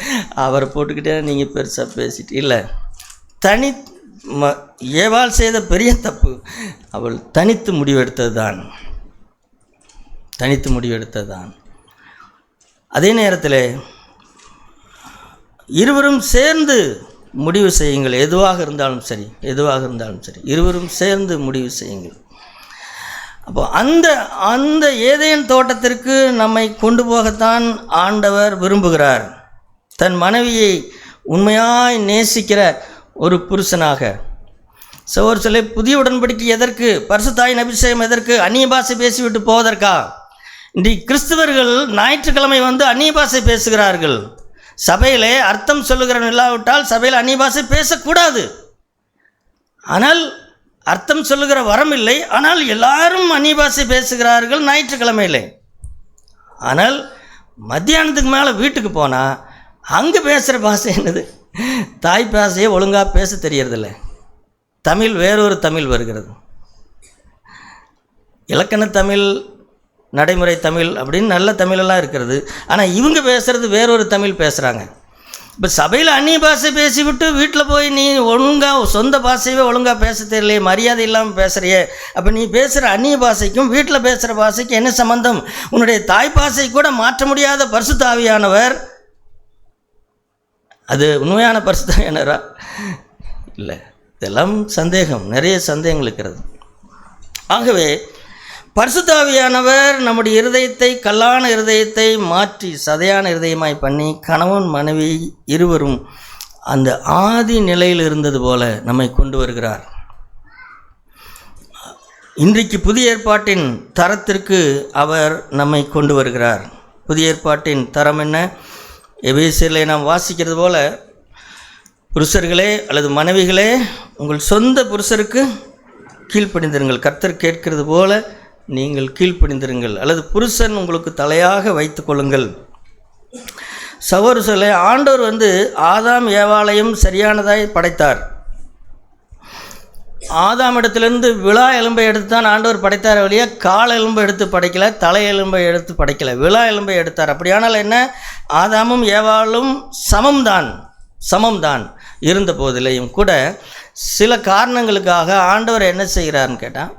அவரை போட்டுக்கிட்டே நீங்கள் பெருசாக பேசிட்டு இல்லை. ஏவாள் செய்த பெரிய தப்பு, அவள் தனித்து முடிவெடுத்தது தான். அதே நேரத்தில் இருவரும் சேர்ந்து முடிவு செய்யுங்கள். எதுவாக இருந்தாலும் சரி, இருவரும் சேர்ந்து முடிவு செய்யுங்கள். அப்போ அந்த ஏதேன் தோட்டத்திற்கு நம்மை கொண்டு போகத்தான் ஆண்டவர் விரும்புகிறார். தன் மனைவியை உண்மையாய் நேசிக்கிற ஒரு புருஷனாக. ஒரு சில புதிய உடன்படிக்கை எதற்கு? பரிசுத்தாயின் அபிஷேகம் எதற்கு? அந்நிய பாஷை பேசிவிட்டு போவதற்கா? இன்றைக்கு கிறிஸ்தவர்கள் ஞாயிற்றுக்கிழமை அந்நிய பாஷை பேசுகிறார்கள். சபையிலே அர்த்தம் சொல்லுகிறவன் இல்லாவிட்டால் சபையில் அந்நிய பாஷை பேசக்கூடாது. ஆனால் அர்த்தம் சொல்லுகிற வரம் இல்லை. ஆனால் எல்லாரும் அந்நிய பாஷை பேசுகிறார்கள் ஞாயிற்றுக்கிழமையிலே. ஆனால் மத்தியானத்துக்கு மேலே வீட்டுக்கு போனால் அங்கே பேசுகிற பாஷை என்னது? தாய் பாஷையை ஒழுங்காக பேச தெரியறதில்லை. தமிழ் வேறொரு தமிழ் வருகிறது. இலக்கண தமிழ், நடைமுறை தமிழ் அப்படின்னு நல்ல தமிழெல்லாம் இருக்கிறது. ஆனால் இவங்க பேசுகிறது வேறொரு தமிழ் பேசுகிறாங்க. இப்போ சபையில் அந்நிய பாஷை பேசிவிட்டு வீட்டில் போய் நீ ஒழுங்காக சொந்த பாஷையவே ஒழுங்காக பேச தெரியலையே, மரியாதை இல்லாமல் பேசுகிறியே, அப்போ நீ பேசுகிற அந்நிய பாஷைக்கும் வீட்டில் பேசுகிற பாஷைக்கும் என்ன சம்பந்தம்? உன்னுடைய தாய் பாஷை கூட மாற்ற முடியாத பரிசுத்த ஆவியானவர் அது உண்மையான பரிசுத்த ஆவியானவரா? இல்லை, இதெல்லாம் சந்தேகம், நிறைய சந்தேகங்கள் இருக்கிறது. ஆகவே பரிசுத்த ஆவியானவர் நம்முடைய இருதயத்தை, கல்லான இருதயத்தை மாற்றி சதையான இருதயமாய் பண்ணி கணவன் மனைவி இருவரும் அந்த ஆதி நிலையில் இருந்தது போல நம்மை கொண்டு வருகிறார். இன்றைக்கு புதிய ஏற்பாட்டின் தரத்திற்கு அவர் நம்மை கொண்டு வருகிறார். புதிய ஏற்பாட்டின் தரம் என்ன? எபேசியரிலே நாம் வாசிக்கிறது போல, புருஷர்களே அல்லது மனைவிகளே உங்கள் சொந்த புருஷருக்கு கீழ்ப்படிந்திருங்கள், கர்த்தர் கேட்கிறது போல நீங்கள் கீழ்ப்படிந்திருங்கள். அல்லது புருஷன் உங்களுக்கு தலையாக வைத்து கொள்ளுங்கள். சகோதரர்களே, ஆண்டவர் ஆதாம் ஏவாளையும் சரியானதாய் படைத்தார். ஆதாம் இடத்திலிருந்து விழா எலும்பை எடுத்து தான் ஆண்டவர் படைத்தார் வழியா கால் எலும்பை எடுத்து படைக்கலை, தலை எலும்பை எடுத்து படைக்கலை, விழா எலும்பை எடுத்தார். அப்படியானால் என்ன? ஆதாமும் ஏவாளும் சமம்தான் இருந்த போதிலையும் கூட சில காரணங்களுக்காக ஆண்டவர் என்ன செய்கிறார்னு கேட்டால்,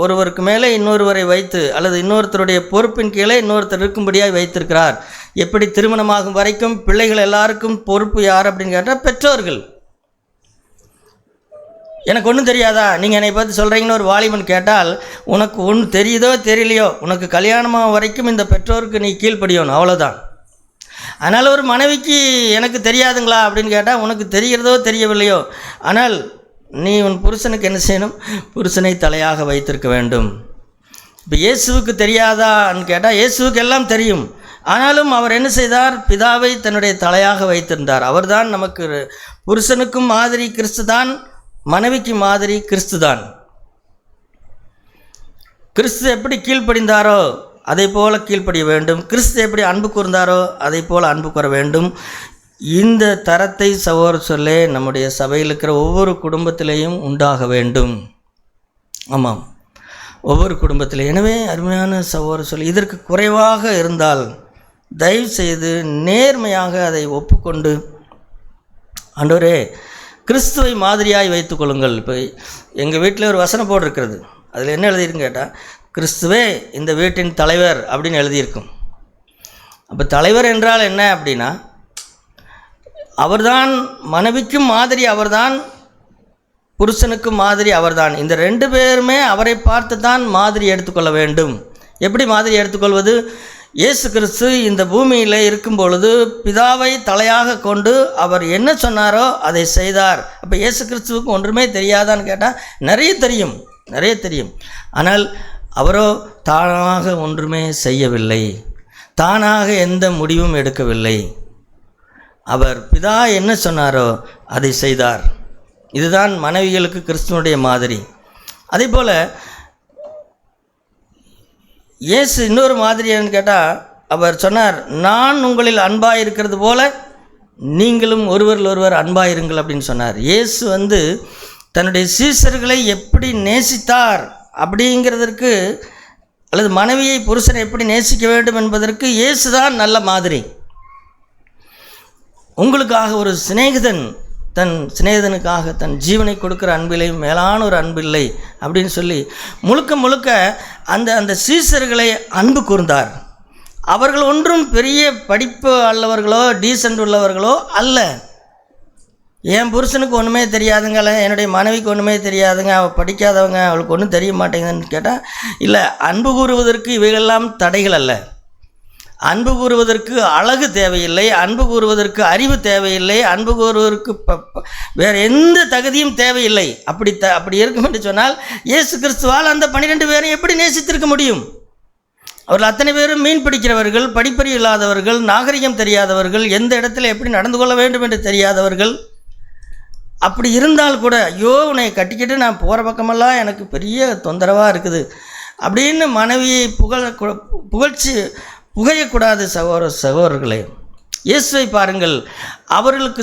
ஒருவருக்கு மேலே இன்னொருவரை வைத்து அல்லது இன்னொருத்தருடைய பொறுப்பின் கீழே இன்னொருத்தர் இருக்கும்படியாக வைத்திருக்கிறார். எப்படி திருமணமாகும் வரைக்கும் பிள்ளைகள் எல்லாருக்கும் பொறுப்பு யார் அப்படின்னு கேட்டால் பெற்றோர்கள். எனக்கு ஒன்றும் தெரியாதா, நீங்கள் என்னை பார்த்து சொல்கிறீங்கன்னு ஒரு வாலிபன் கேட்டால், உனக்கு ஒன்று தெரியுதோ தெரியலையோ, உனக்கு கல்யாணமாக வரைக்கும் இந்த பெற்றோருக்கு நீ கீழ்ப்படியணும், அவ்வளோதான். அதனால் ஒரு மனைவிக்கு எனக்கு தெரியாதுங்களா அப்படின்னு கேட்டால், உனக்கு தெரிகிறதோ தெரியவில்லையோ, ஆனால் நீ உன் புருஷனுக்கு என்ன செய்யணும்? புருஷனை தலையாக வைத்திருக்க வேண்டும். இப்போ இயேசுவுக்கு தெரியாதான்னு கேட்டால், இயேசுவுக்கு எல்லாம் தெரியும். ஆனாலும் அவர் என்ன செய்தார்? பிதாவை தன்னுடைய தலையாக வைத்திருந்தார். அவர்தான் நமக்கு புருஷனுக்கும் மாதிரி கிறிஸ்து தான், மனைவிக்கு மாதிரி கிறிஸ்து தான். கிறிஸ்து எப்படி கீழ்ப்படிந்தாரோ அதை போல கீழ்ப்படிய வேண்டும். கிறிஸ்து எப்படி அன்பு கூர்ந்தாரோ அதை போல அன்பு கூற வேண்டும். இந்த தரத்தை சகோதரர்களே நம்முடைய சபையில் இருக்கிற ஒவ்வொரு குடும்பத்திலேயும் உண்டாக வேண்டும். ஆமாம், ஒவ்வொரு குடும்பத்திலே. எனவே அருமையான சகோதரர்களே, இதற்கு குறைவாக இருந்தால் தயவு செய்து நேர்மையாக அதை ஒப்புக்கொண்டு, ஆண்டவரே கிறிஸ்துவை மாதிரியாய் வைத்துக் கொள்ளுங்கள். இப்போ எங்கள் வீட்டில் ஒரு வசனம் போடு இருக்கிறது. அதில் என்ன எழுதியிருக்குன்னு கேட்டால், கிறிஸ்துவே இந்த வீட்டின் தலைவர் அப்படின்னு எழுதியிருக்கும். அப்போ தலைவர் என்றால் என்ன அப்படின்னா, அவர்தான் மனைவிக்கும் மாதிரி, அவர்தான் புருஷனுக்கும் மாதிரி அவர்தான். இந்த ரெண்டு பேருமே அவரை பார்த்து தான் மாதிரி எடுத்துக்கொள்ள வேண்டும். எப்படி மாதிரி எடுத்துக்கொள்வது? இயேசு கிறிஸ்து இந்த பூமியில் இருக்கும் பொழுது பிதாவை தலையாக கொண்டு அவர் என்ன சொன்னாரோ அதை செய்தார். அப்போ இயேசு கிறிஸ்துவுக்கு ஒன்றுமே தெரியாதான்னு கேட்டால், நிறைய தெரியும். ஆனால் அவரோ தானாக ஒன்றுமே செய்யவில்லை, தானாக எந்த முடிவும் எடுக்கவில்லை. அவர் பிதா என்ன சொன்னாரோ அதை செய்தார். இதுதான் மனைவிகளுக்கு கிறிஸ்துவனுடைய மாதிரி. அதே போல் இயேசு இன்னொரு மாதிரின்னு கேட்டால், அவர் சொன்னார், நான் உங்களில் அன்பாக இருக்கிறது போல நீங்களும் ஒருவரில் ஒருவர் அன்பாயிருங்கள் அப்படின்னு சொன்னார். இயேசு தன்னுடைய சீஷர்களை எப்படி நேசித்தார் அப்படிங்கிறதற்கு, அல்லது மனைவியை புருஷனை எப்படி நேசிக்க வேண்டும் என்பதற்கு இயேசு தான் நல்ல மாதிரி. உங்களுக்காக ஒரு சிநேகிதன் தன் சிநேகிதனுக்காக தன் ஜீவனை கொடுக்குற அன்பிலையும் மேலான ஒரு அன்பில்லை அப்படின்னு சொல்லி முழுக்க அந்த சீஷர்களை அன்பு கூர்ந்தார். அவர்கள் ஒன்றும் பெரிய படிப்பு உள்ளவர்களோ டீசென்ட் உள்ளவர்களோ அல்ல. என் புருஷனுக்கு ஒன்றுமே தெரியாதுங்கள, என்னுடைய மனைவிக்கு ஒன்றுமே தெரியாதுங்க, அவள் படிக்காதவங்க, அவளுக்கு ஒன்றும் தெரிய மாட்டேங்குதுன்னு கேட்டால், இல்லை, அன்பு கூறுவதற்கு இவைகளெல்லாம் தடைகள் அல்ல. அன்பு கூறுவதற்கு அழகு தேவையில்லை, அன்பு கூறுவதற்கு அறிவு தேவையில்லை, அன்பு கூறுவதற்கு வேறு எந்த தகுதியும் தேவையில்லை. அப்படி இருக்கும் என்று சொன்னால் இயேசு கிறிஸ்துவால் அந்த 12 பேரை எப்படி நேசித்திருக்க முடியும்? அவர்கள் அத்தனை பேரும் மீன் பிடிக்கிறவர்கள், படிப்பறிவு இல்லாதவர்கள், நாகரிகம் தெரியாதவர்கள், எந்த இடத்துல எப்படி நடந்து கொள்ள வேண்டும் என்று தெரியாதவர்கள். அப்படி இருந்தால் கூட, ஐயோ உன்னை கட்டிக்கிட்டு நான் போகிற பக்கமெல்லாம் எனக்கு பெரிய தொந்தரவாக இருக்குது அப்படின்னு மனைவியை புகையக்கூடாது. சகோதரர்களே, இயேசுவை பாருங்கள். அவருக்கு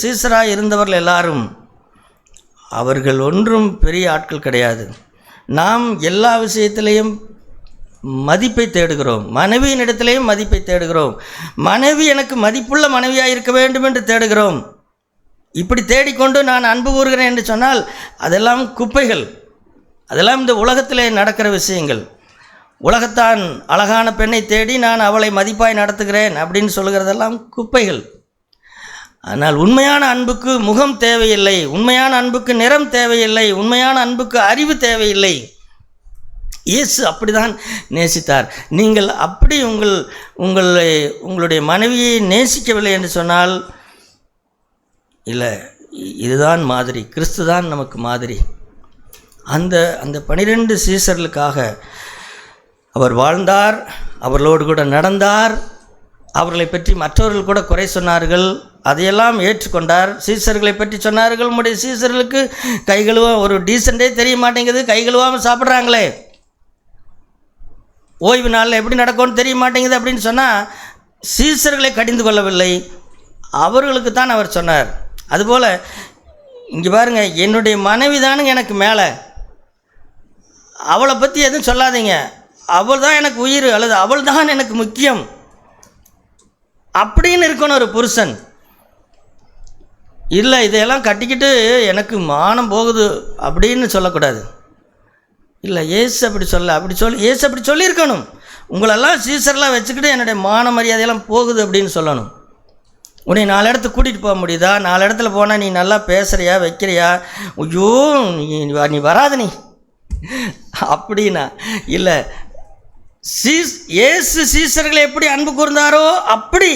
சீசராய் இருந்தவர்கள் எல்லாரும், அவர்கள் ஒன்றும் பெரிய ஆட்கள் கிடையாது. நாம் எல்லா விஷயத்திலையும் மதிப்பை தேடுகிறோம், மனைவியின் இடத்திலையும் மதிப்பை தேடுகிறோம். மனைவி எனக்கு மதிப்புள்ள மனைவியாக இருக்க வேண்டும் என்று தேடுகிறோம். இப்படி தேடிக்கொண்டு நான் அன்பு கூறுகிறேன் என்று சொன்னால் அதெல்லாம் குப்பைகள். அதெல்லாம் இந்த உலகத்திலே நடக்கிற விஷயங்கள். உலகத்தான் அழகான பெண்ணை தேடி நான் அவளை மதிப்பாய் நடத்துகிறேன் அப்படின்னு சொல்லுகிறதெல்லாம் குப்பைகள். ஆனால் உண்மையான அன்புக்கு முகம் தேவையில்லை, உண்மையான அன்புக்கு நிறம் தேவையில்லை, உண்மையான அன்புக்கு அறிவு தேவையில்லை. இயேசு அப்படிதான் நேசித்தார். நீங்கள் அப்படி உங்களுடைய மனைவியை நேசிக்கவில்லை என்று சொன்னால், இல்லை, இதுதான் மாதிரி, கிறிஸ்து தான் நமக்கு மாதிரி. அந்த 12 சீசர்களுக்காக அவர் வாழ்ந்தார், அவர்களோடு கூட நடந்தார், அவர்களை பற்றி மற்றவர்கள் கூட குறை சொன்னார்கள், அதையெல்லாம் ஏற்றுக்கொண்டார். சீசர்களை பற்றி சொன்னார்கள், உம்முடைய சீசர்களுக்கு கை கழுவ ஒரு டீசெண்டே தெரிய மாட்டேங்குது, கை கழுவாமல் சாப்பிட்றாங்களே, ஓய்வு நாளில் எப்படி நடக்கும்னு தெரிய மாட்டேங்குது அப்படின்னு சொன்னால் சீசர்களை கடிந்து கொள்ளவில்லை, அவர்களுக்கு தான் அவர் சொன்னார். அதுபோல் இங்கே பாருங்கள், என்னுடைய மனைவி தானுங்க எனக்கு மேலே, அவளை பற்றி எதுவும் சொல்லாதீங்க, அவள் தான் எனக்கு உயிர், அல்லது அவள் தான் எனக்கு முக்கியம் அப்படின்னு இருக்கணும் ஒரு புருஷன். இல்லை, இதையெல்லாம் கட்டிக்கிட்டு எனக்கு மானம் போகுது அப்படின்னு சொல்லக்கூடாது. இல்லை, இயேசு இயேசு அப்படி சொல்லியிருக்கணும். உங்களெல்லாம் சீசர்லாம் வச்சுக்கிட்டு என்னுடைய மான மரியாதையெல்லாம் போகுது அப்படின்னு சொல்லணும். உன்னை 4 இடத்துக்கு கூட்டிகிட்டு போக முடியுதா? 4 இடத்துல போனால் நீ நல்லா பேசுகிறியா, வைக்கிறியா, ஐயோ நீ வராத நீ அப்படின்னா இல்லை. இயேசு சீசர்களை எப்படி அன்பு கூர்ந்தாரோ அப்படி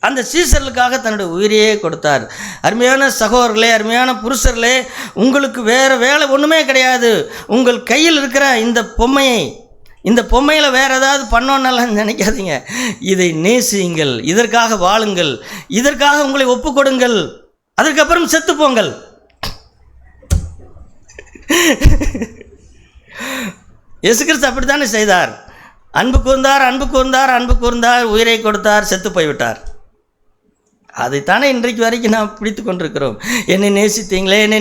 அந்த சீசர்களுக்காக தன்னுடைய உயிரையே கொடுத்தார். அருமையான சகோதரர்களே, அருமையான புருஷர்களே, உங்களுக்கு வேறு வேலை ஒன்றுமே கிடையாது. உங்கள் கையில் இருக்கிற இந்த பொம்மையில் வேறு ஏதாவது பண்ணோன்னெல்லாம் நினைக்காதீங்க. இதை நேசியுங்கள், இதற்காக வாழுங்கள், இதற்காக உங்களை ஒப்பு கொடுங்கள், அதற்கப்புறம் செத்துப்போங்கள். இயேசு கிறிஸ்து அப்படித்தானே செய்தார். அன்பு கூர்ந்தார், உயிரை கொடுத்தார், செத்து போய்விட்டார். அதைத்தானே இன்றைக்கு வரைக்கும் நாம் பிடித்து கொண்டிருக்கிறோம். என்னை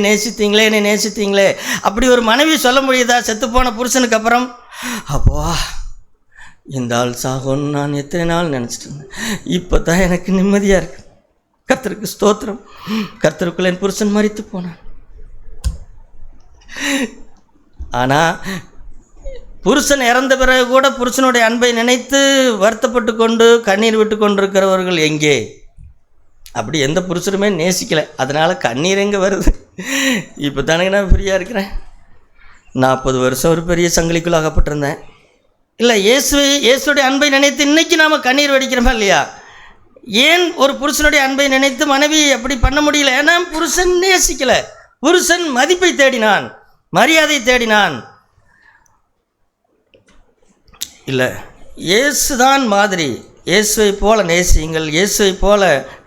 நேசித்தீங்களே. அப்படி ஒரு மனைவி சொல்ல முடியுதா செத்துப்போன புருஷனுக்கு அப்புறம்? அப்போ இந்த ஆள் சாகும்னு நான் எத்தனை நாள் நினச்சிட்டு இருந்தேன், இப்போ தான் எனக்கு நிம்மதியாக இருக்கு. கர்த்தருக்கு ஸ்தோத்திரம், கர்த்தருக்குள்ள என் புருஷன் மரித்து போனான். ஆனால் புருஷன் இறந்த பிறகு கூட புருஷனுடைய அன்பை நினைத்து வருத்தப்பட்டு கொண்டு கண்ணீர் விட்டு கொண்டிருக்கிறவர்கள் எங்கே? அப்படி எந்த புருஷனுமே நேசிக்கலை, அதனால் கண்ணீர் எங்கே வருது? இப்போ தானே நான் ஃப்ரீயாக இருக்கிறேன். 40 வருஷம் ஒரு பெரிய சங்கிலிக்குள் அகப்பட்டிருந்தேன். இல்லை, இயேசுடைய அன்பை நினைத்து இன்றைக்கி நாம் கண்ணீர் வடிக்கிறோமா இல்லையா? ஏன் ஒரு புருஷனுடைய அன்பை நினைத்து மனைவி அப்படி பண்ண முடியல? ஏன்னா புருஷன் நேசிக்கலை, புருஷன் மதிப்பை தேடினான், மரியாதை தேடினான். இல்லை, இயேசுதான் மாதிரி. இயேசுவை போல நேசியுங்கள், இயேசுவை போல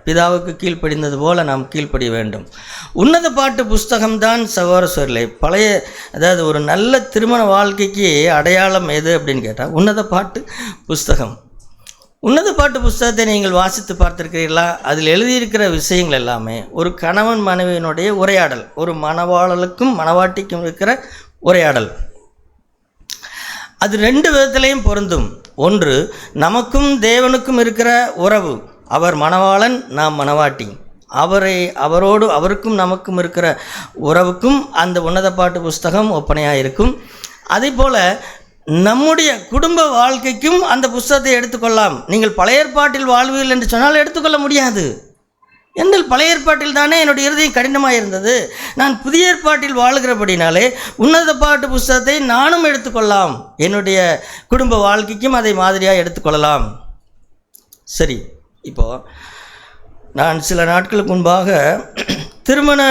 பிதாவுக்கு கீழ்ப்படிந்தது போல நாம் கீழ்ப்படிய வேண்டும். உன்னத பாட்டு புஸ்தகம்தான் சகோதரர்களே அதாவது ஒரு நல்ல திருமண வாழ்க்கைக்கு அடையாளம் எது அப்படின்னு கேட்டால் உன்னத பாட்டு புஸ்தகம். உன்னத பாட்டு புஸ்தகத்தை நீங்கள் வாசித்து பார்த்துருக்கிறீர்களா? அதில் எழுதியிருக்கிற விஷயங்கள் எல்லாமே ஒரு கணவன் மனைவியினுடைய உரையாடல், ஒரு மணவாளலுக்கும் மணவாட்டிக்கும் இருக்கிற உரையாடல். அது 2 விதத்திலையும் பொருந்தும். ஒன்று, நமக்கும் தேவனுக்கும் இருக்கிற உறவு, அவர் மணவாளன், நாம் மணவாட்டி, அவருக்கும் நமக்கும் இருக்கிற உறவுக்கும் அந்த உன்னத பாட்டு புஸ்தகம் ஒப்பனையாக இருக்கும். அதே போல் நம்முடைய குடும்ப வாழ்க்கைக்கும் அந்த புஸ்தகத்தை எடுத்துக்கொள்ளலாம். நீங்கள் பழைய ஏற்பாட்டில் வாழ்வீர்கள் என்று சொன்னால் எடுத்துக்கொள்ள முடியாது. எங்கள் பழைய ஏற்பாட்டில் தானே என்னுடைய இருதயம் கடினமாக இருந்தது. நான் புதிய ஏற்பாட்டில் வாழுகிறபடினாலே உன்னத பாட்டு புஸ்தகத்தை நானும் எடுத்துக்கொள்ளலாம். என்னுடைய குடும்ப வாழ்க்கைக்கும் அதை மாதிரியாக எடுத்துக்கொள்ளலாம். சரி, இப்போது நான் சில நாட்களுக்கு முன்பாக திருமண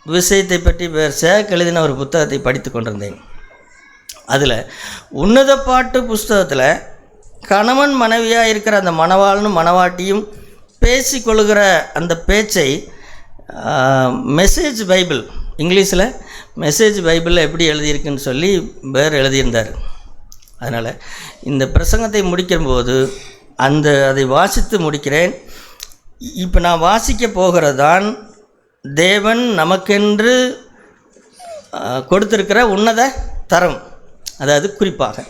விஷயத்தை பற்றி சேக் எழுதின ஒரு புத்தகத்தை படித்து கொண்டிருந்தேன். அதில் உன்னத பாட்டு புஸ்தகத்தில் கணவன் மனைவியாக இருக்கிற அந்த மணவாளனும் மணவாட்டியும் பேசிக்கொள்கிற அந்த பேச்சை மெசேஜ் பைபிள், இங்கிலீஷில் மெசேஜ் பைபிளில் எப்படி எழுதியிருக்குன்னு சொல்லி வேறு எழுதியிருந்தார். அதனால் இந்த பிரசங்கத்தை முடிக்கும்போது அதை வாசித்து முடிக்கிறேன். இப்போ நான் வாசிக்க போகிறதான் தேவன் நமக்கென்று கொடுத்திருக்கிற உன்னத தரம். அதாவது குறிப்பாக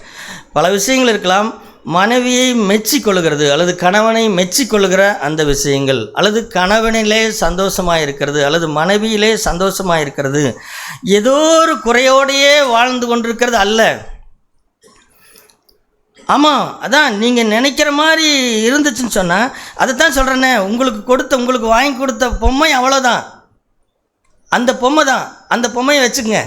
பல விஷயங்கள் இருக்கலாம். மனைவியை மெச்சிக்கொள்கிறது அல்லது கணவனை மெச்சிக்கொள்கிற அந்த விஷயங்கள், அல்லது கணவனிலே சந்தோஷமாக இருக்கிறது அல்லது மனைவியிலே சந்தோஷமாக இருக்கிறது, ஏதோ ஒரு குறையோடையே வாழ்ந்து கொண்டிருக்கிறது அல்ல. ஆமாம், அதான் நீங்கள் நினைக்கிற மாதிரி இருந்துச்சுன்னு சொன்னால் அதை தான் சொல்கிறேன்னே. உங்களுக்கு வாங்கி கொடுத்த பொம்மை அவ்வளோதான், அந்த பொம்மை தான், அந்த பொம்மையை வச்சுக்கங்க.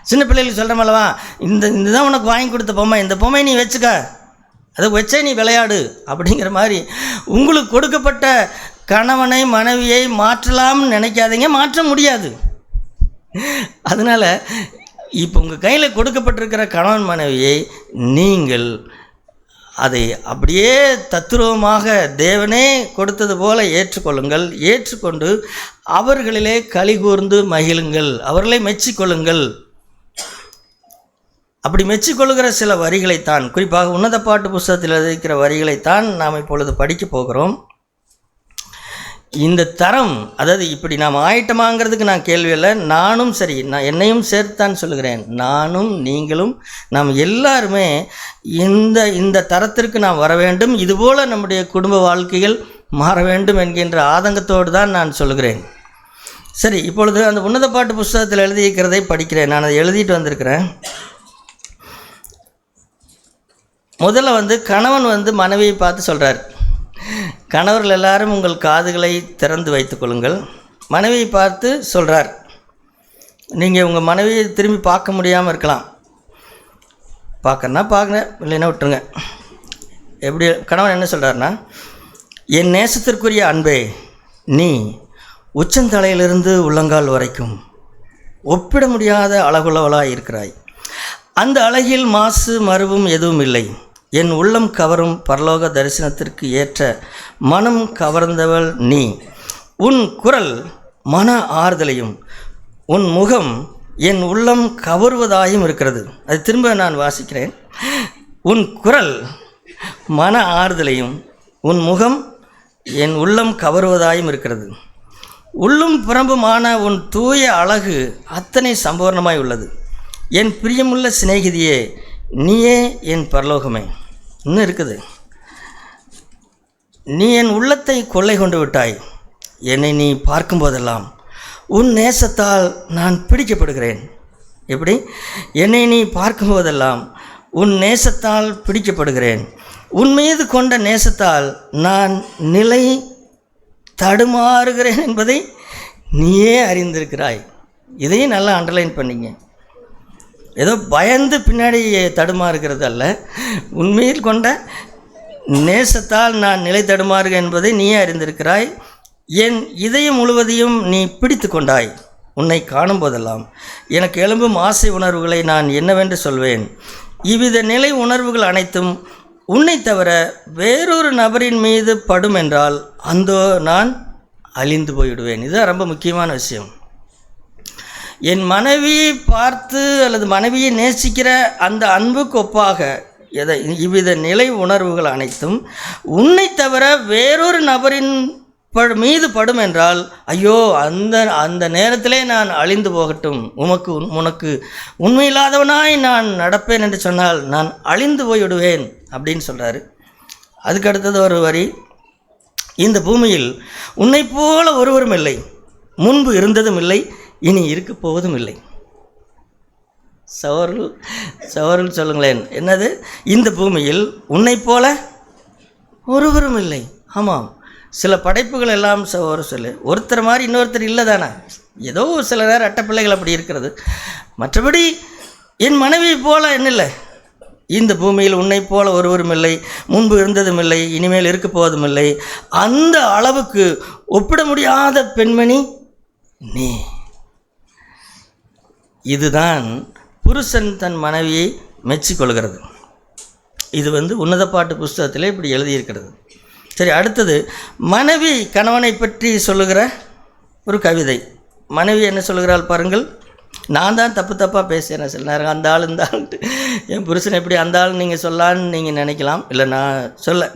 சின்ன பிள்ளைகளுக்கு சொல்கிறமல்லவா, இதுதான் உனக்கு வாங்கி கொடுத்த பொம்மை, இந்த பொம்மை நீ வச்சுக்க, அதை வச்சே நீ விளையாடு அப்படிங்கிற மாதிரி உங்களுக்கு கொடுக்கப்பட்ட கணவனை மனைவியை மாற்றலாம்னு நினைக்காதீங்க, மாற்ற முடியாது. அதனால் இப்போ உங்கள் கையில் கொடுக்கப்பட்டிருக்கிற கணவன் மனைவியை நீங்கள் அதை அப்படியே தத்துரூபமாக தேவனே கொடுத்தது போல ஏற்றுக்கொள்ளுங்கள். ஏற்றுக்கொண்டு அவர்களிலே களி கூர்ந்து மகிழுங்கள், அவர்களை மெச்சிக்கொள்ளுங்கள். அப்படி மெச்சிக்கொள்ளுகிற சில வரிகளைத்தான், குறிப்பாக உன்னத பாட்டு புஸ்தகத்தில் இருக்கிற வரிகளைத்தான் நாம் இப்பொழுது படிக்க போகிறோம். இந்த தரம், அதாவது இப்படி நாம் ஆயட்டமாங்கிறதுக்கு நான் கேள்வி இல்லை, நானும் சரி, நான் என்னையும் சேர்த்தான் சொல்லுகிறேன், நானும் நீங்களும் நாம் எல்லாருமே இந்த தரத்திற்கு நாம் வர வேண்டும். இதுபோல் நம்முடைய குடும்ப வாழ்க்கைகள் மாற வேண்டும் என்கின்ற ஆதங்கத்தோடு தான் நான் சொல்லுகிறேன். சரி, இப்பொழுது அந்த உன்னத பாட்டு புஸ்தகத்தில் எழுதியிருக்கிறதை படிக்கிறேன். நான் அதை எழுதிட்டு வந்திருக்கிறேன். முதல்ல கணவன் மனைவியை பார்த்து சொல்கிறார், கணவர்கள் எல்லாரும் உங்கள் காதுகளை திறந்து வைத்துக் கொள்ளுங்கள். மனைவியை பார்த்து சொல்கிறார், நீங்கள் உங்கள் மனைவியை திரும்பி பார்க்க முடியாமல் இருக்கலாம், பார்க்கறனா பார்க்குங்க, இல்லைன்னா விட்டுருங்க. எப்படி கணவன் என்ன சொல்கிறாருன்னா, என் நேசத்திற்குரிய அன்பே, நீ உச்சந்தலையிலிருந்து உள்ளங்கால் வரைக்கும் ஒப்பிட முடியாத அழகுள்ளவளாக இருக்கிறாய். அந்த அழகில் மாசு மறுவும் எதுவும் இல்லை. என் உள்ளம் கவரும் பரலோக தரிசனத்திற்கு ஏற்ற மனம் கவர்ந்தவள் நீ. உன் குரல் மன ஆறுதலையும் உன் முகம் என் உள்ளம் கவருவதாயும் இருக்கிறது. அது திரும்ப நான் வாசிக்கிறேன். உன் குரல் மன ஆறுதலையும் உன் முகம் என் உள்ளம் கவருவதாயும் இருக்கிறது. உள்ளும் புறம்புமான உன் தூய அழகு அத்தனை சம்பூர்ணமாய் உள்ளது. என் பிரியமுள்ள சிநேகிதியே, நீயே என் பரலோகமே. இன்னும் இருக்குது, நீ என் உள்ளத்தை கொள்ளை கொண்டு விட்டாய். என்னை நீ பார்க்கும்போதெல்லாம் உன் நேசத்தால் நான் பிடிக்கப்படுகிறேன். எப்படி? என்னை நீ பார்க்கும்போதெல்லாம் உன் நேசத்தால் பிடிக்கப்படுகிறேன். உன் மீது கொண்ட நேசத்தால் நான் நிலை தடுமாறுகிறேன் என்பதை நீயே அறிந்திருக்கிறாய். இதையும் நல்லா அண்டர்லைன் பண்ணிங்க. ஏதோ பயந்து பின்னாடி தடுமாறுகிறது அல்ல, உண்மையில் கொண்ட நேசத்தால் நான் நிலை தடுமாறுக என்பதை நீயே அறிந்திருக்கிறாய். என் இதயம் முழுவதையும் நீ பிடித்து கொண்டாய். உன்னை காணும் போதெல்லாம் எனக்கு எழும்பும் ஆசை உணர்வுகளை நான் என்னவென்று சொல்வேன். இவ்வித நிலை உணர்வுகள் அனைத்தும் உன்னை தவிர வேறொரு நபரின் மீது படும் என்றால் அந்தோ நான் அழிந்து போய்விடுவேன். இதுதான் ரொம்ப முக்கியமான விஷயம். என் மனைவியை பார்த்து அல்லது மனைவியை நேசிக்கிற அந்த அன்புக்கு ஒப்பாக இவ்வித நிலை உணர்வுகள் அனைத்தும் உன்னை தவிர வேறொரு நபரின் மீது படும் என்றால், ஐயோ, அந்த நேரத்திலே நான் அழிந்து போகட்டும், உனக்கு உண்மையில்லாதவனாய் நான் நடப்பேன் என்று சொன்னால் நான் அழிந்து போய்விடுவேன் அப்படின்னு சொல்கிறாரு. அதுக்கு அடுத்தது ஒரு வரி, இந்த பூமியில் உன்னை போல ஒருவரும் இல்லை, முன்பு இருந்ததும் இல்லை, இனி இருக்க போவதும் இல்லை. சவர்கள் சொல்லுங்களேன், என்னது? இந்த பூமியில் உன்னை போல ஒருவரும் இல்லை. ஆமாம், சில படைப்புகள் எல்லாம் சொல்லு, ஒருத்தர் மாதிரி இன்னொருத்தர் இல்லை தானே. ஏதோ சில நேரம் அட்டப்பிள்ளைகள் அப்படி இருக்கிறது. மற்றபடி என் மனைவி போல என்ன இல்லை. இந்த பூமியில் உன்னை போல ஒருவரும் இல்லை, முன்பு இருந்ததும் இல்லை, இனிமேல் இருக்க போவதும் இல்லை. அந்த அளவுக்கு ஒப்பிட முடியாத பெண்மணி நீ. இதுதான் புருஷன் தன் மனைவியை மெச்சிக்கொள்கிறது. இது உன்னத பாட்டு புஸ்தகத்தில் இப்படி எழுதியிருக்கிறது. சரி, அடுத்தது மனைவி கணவனை பற்றி சொல்லுகிற ஒரு கவிதை. மனைவி என்ன சொல்லுகிறாள் பாருங்கள். நான் தான் தப்பாக பேசுகிறேன் சில நேரம், அந்த ஆள் இந்த ஆள்ட்டு. என் புருஷன் எப்படி அந்த ஆள் நீங்கள் சொல்லலான்னு நீங்கள் நினைக்கலாம். இல்லை,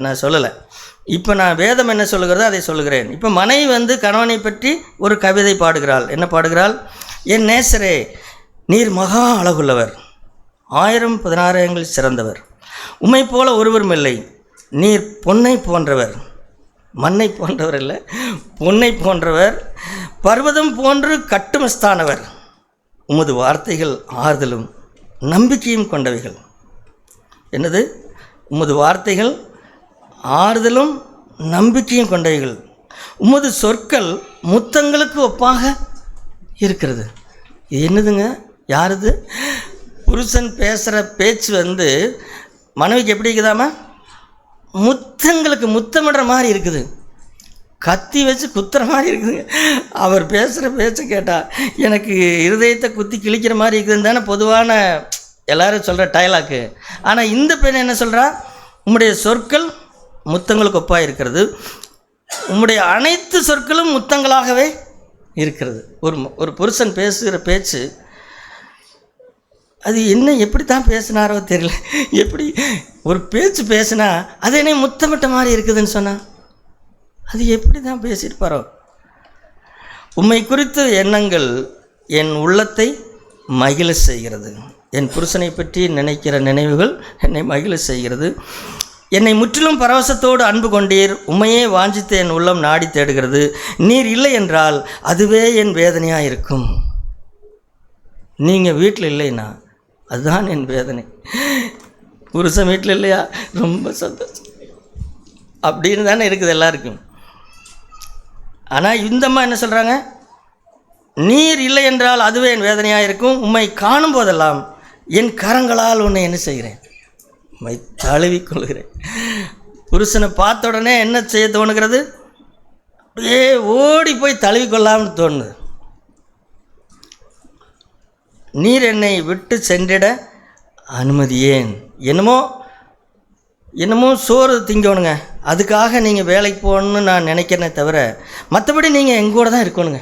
நான் சொல்லலை. இப்போ நான் வேதம் என்ன சொல்லுகிறதோ அதை சொல்லுகிறேன். இப்போ மனைவி கணவனை பற்றி ஒரு கவிதை பாடுகிறாள். என்ன பாடுகிறாள்? என் நேசரே, நீர் மகா அழகுள்ளவர், 1016 சிறந்தவர், உம்மை போல ஒருவரும் இல்லை. நீர் பொன்னை போன்றவர், மண்ணை போன்றவர் இல்லை, பொன்னை போன்றவர், பர்வதம் போன்று கட்டுமஸ்தானவர். உமது வார்த்தைகள் ஆறுதலும் நம்பிக்கையும் கொண்டவைகள். என்னது? உமது வார்த்தைகள் ஆறுதலும் நம்பிக்கையும் கொண்டவைகள். உமது சொற்கள் முத்தங்களுக்கு ஒப்பாக இருக்கிறது. இது என்னதுங்க? யாருது? புருஷன் பேசுகிற பேச்சு வந்து மனைவிக்கு எப்படி இருக்குதாமா? முத்தங்களுக்கு முத்தமிடுற மாதிரி இருக்குது, கத்தி வச்சு குத்துற மாதிரி இருக்குதுங்க. அவர் பேசுகிற பேச்சை கேட்டால் எனக்கு இருதயத்தை குத்தி கிழிக்கிற மாதிரி இருக்குதுன்னு தானே பொதுவான எல்லோரும் சொல்கிற டயலாக்கு. ஆனால் இந்த பெண் என்ன சொல்கிறா? உம்முடைய சொற்கள் முத்தங்களுக்கு ஒப்பாக இருக்கிறது, உம்முடைய அனைத்து சொற்களும் முத்தங்களாகவே இருக்கிறது. ஒரு புருஷன் பேசுகிற பேச்சு அது என்ன எப்படி தான் பேசினாரோ தெரியல, எப்படி ஒரு பேச்சு பேசுனா அது என்ன முத்தமிட்ட மாதிரி இருக்குதுன்னு சொன்னால் அது எப்படி தான் பேசியிருப்பாரோ. உம்மை குறித்த எண்ணங்கள் என் உள்ளத்தை மகிழ செய்கிறது. என் புருஷனை பற்றி நினைக்கிற நினைவுகள் என்னை மகிழ செய்கிறது. என்னை முற்றிலும் பரவசத்தோடு அன்பு கொண்டீர், உம்மையே வாஞ்சித்து என் உள்ளம் நாடி தேடுகிறது. நீர் இல்லை என்றால் அதுவே என் வேதனையாக இருக்கும். நீங்கள் வீட்டில் இல்லைன்னா அதுதான் என் வேதனை. புருஷன் வீட்டில் இல்லையா, ரொம்ப சந்தோஷம் அப்படின்னு தானே இருக்குது எல்லாருக்கும். ஆனால் இந்தம்மா என்ன சொல்கிறாங்க? நீர் இல்லை என்றால் அதுவே என் வேதனையாக இருக்கும், உம்மை காணும் போதெல்லாம் என் கரங்களால் உன்னை என்ன செய்கிறேன், உம்மை தழுவிக்கொள்கிறேன். புருஷனை பார்த்த உடனே என்ன செய்ய தோணுகிறது? அப்படியே ஓடி போய் தழுவிக்கொள்ளாமல் தோணுது. நீர் என்னை விட்டு சென்றிட அனுமதியேன். என்னமோ சோறு திங்கணுங்க, அதுக்காக நீங்கள் வேலைக்கு போகணுன்னு நான் நினைக்கிறேனே தவிர மற்றபடி நீங்கள் எங்கூட தான் இருக்கணுங்க.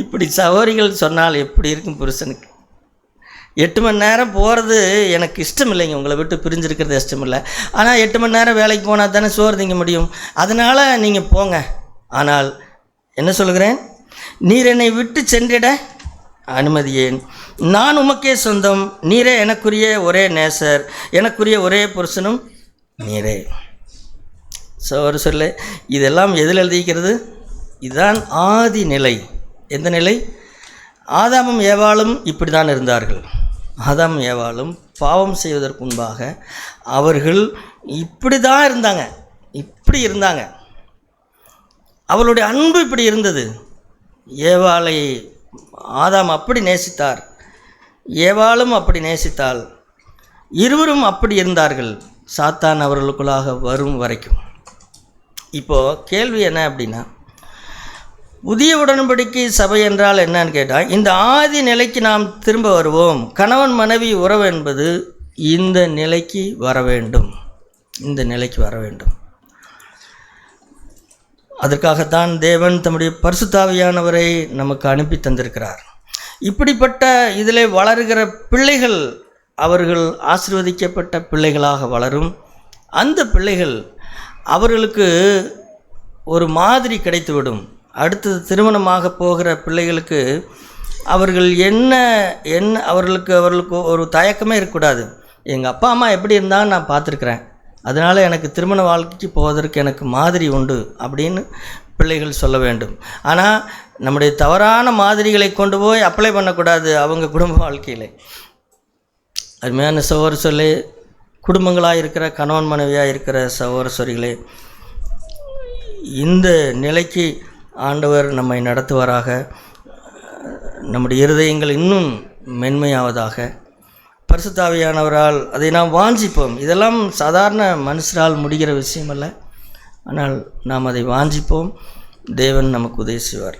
இப்படி சகோதரிகள் சொன்னால் எப்படி இருக்கும் புருஷனுக்கு? 8 மணி நேரம் போகிறது எனக்கு இஷ்டம் இல்லைங்க, உங்களை விட்டு பிரிஞ்சிருக்கிறது இஷ்டம் இல்லை. ஆனால் 8 மணி நேரம் வேலைக்கு போனால் தானே சோறு திங்க முடியும், அதனால் நீங்கள் போங்க. ஆனால் என்ன சொல்கிறேன்? நீர் என்னை விட்டு சென்றிட அனுமதியேன். நான் உமக்கே சொந்தம், நீரே எனக்குரிய ஒரே நேசர், எனக்குரிய ஒரே புருஷனும் நீரே. ஒரு சொல்ல இதெல்லாம் எதில் எழுதிக்கிறது? இதுதான் ஆதி நிலை. எந்த நிலை? ஆதாமும் ஏவாளும் இப்படி தான் இருந்தார்கள். ஆதாமும் ஏவாளும் பாவம் செய்வதற்கு முன்பாக அவர்கள் இப்படி தான் இருந்தாங்க, இப்படி இருந்தாங்க. அவளுடைய அன்பு இப்படி இருந்தது. ஏவாளை ஆதாம் அப்படி நேசித்தார், ஏவாளும் அப்படி நேசித்தாள். இருவரும் அப்படி இருந்தார்கள், சாத்தான் அவர்களுக்குள்ளாக வரும் வரைக்கும். இப்போது கேள்வி என்ன அப்படின்னா, புதிய உடன்படிக்கை சபை என்றால் என்னன்னு கேட்டால், இந்த ஆதி நிலைக்கு நாம் திரும்ப வருவோம். கணவன் மனைவி உறவு என்பது இந்த நிலைக்கு வர வேண்டும், இந்த நிலைக்கு வர வேண்டும். அதற்காகத்தான் தேவன் தம்முடைய பரிசுத்த ஆவியானவரை நமக்கு அனுப்பி தந்திருக்கிறார். இப்படிப்பட்ட இதில் வளருகிற பிள்ளைகள் அவர்கள் ஆசீர்வதிக்கப்பட்ட பிள்ளைகளாக வளரும். அந்த பிள்ளைகள் அவர்களுக்கு ஒரு மாதிரி கிடைத்துவிடும். அடுத்தது திருமணமாக போகிற பிள்ளைகளுக்கு அவர்கள் என்ன அவர்களுக்கு ஒரு தயக்கமே இருக்கக்கூடாது. எங்கள் அப்பா அம்மா எப்படி இருந்தாலும் நான் பார்த்துருக்குறேன், அதனால் எனக்கு திருமண வாழ்க்கைக்கு போவதற்கு எனக்கு மாதிரி உண்டு அப்படின்னு பிள்ளைகள் சொல்ல வேண்டும். ஆனால் நம்முடைய தவறான மாதிரிகளை கொண்டு போய் அப்ளை பண்ணக்கூடாது அவங்க குடும்ப வாழ்க்கையில். அருமையான சகோதர சொல்லி, குடும்பங்களாக இருக்கிற கணவன் மனைவியாக இருக்கிற சகோதர சொரிகளே, இந்த நிலைக்கு ஆண்டவர் நம்மை நடத்துவாராக. நம்முடைய இருதயங்கள் இன்னும் மென்மையாவதாக. பரிசுத்த ஆவியானவரால் அதை நாம் வாஞ்சிப்போம். இதெல்லாம் சாதாரண மனுஷரால் முடிகிற விஷயம் அல்ல, ஆனால் நாம் அதை வாஞ்சிப்போம். தேவன் நமக்கு உதவி செய்வார்.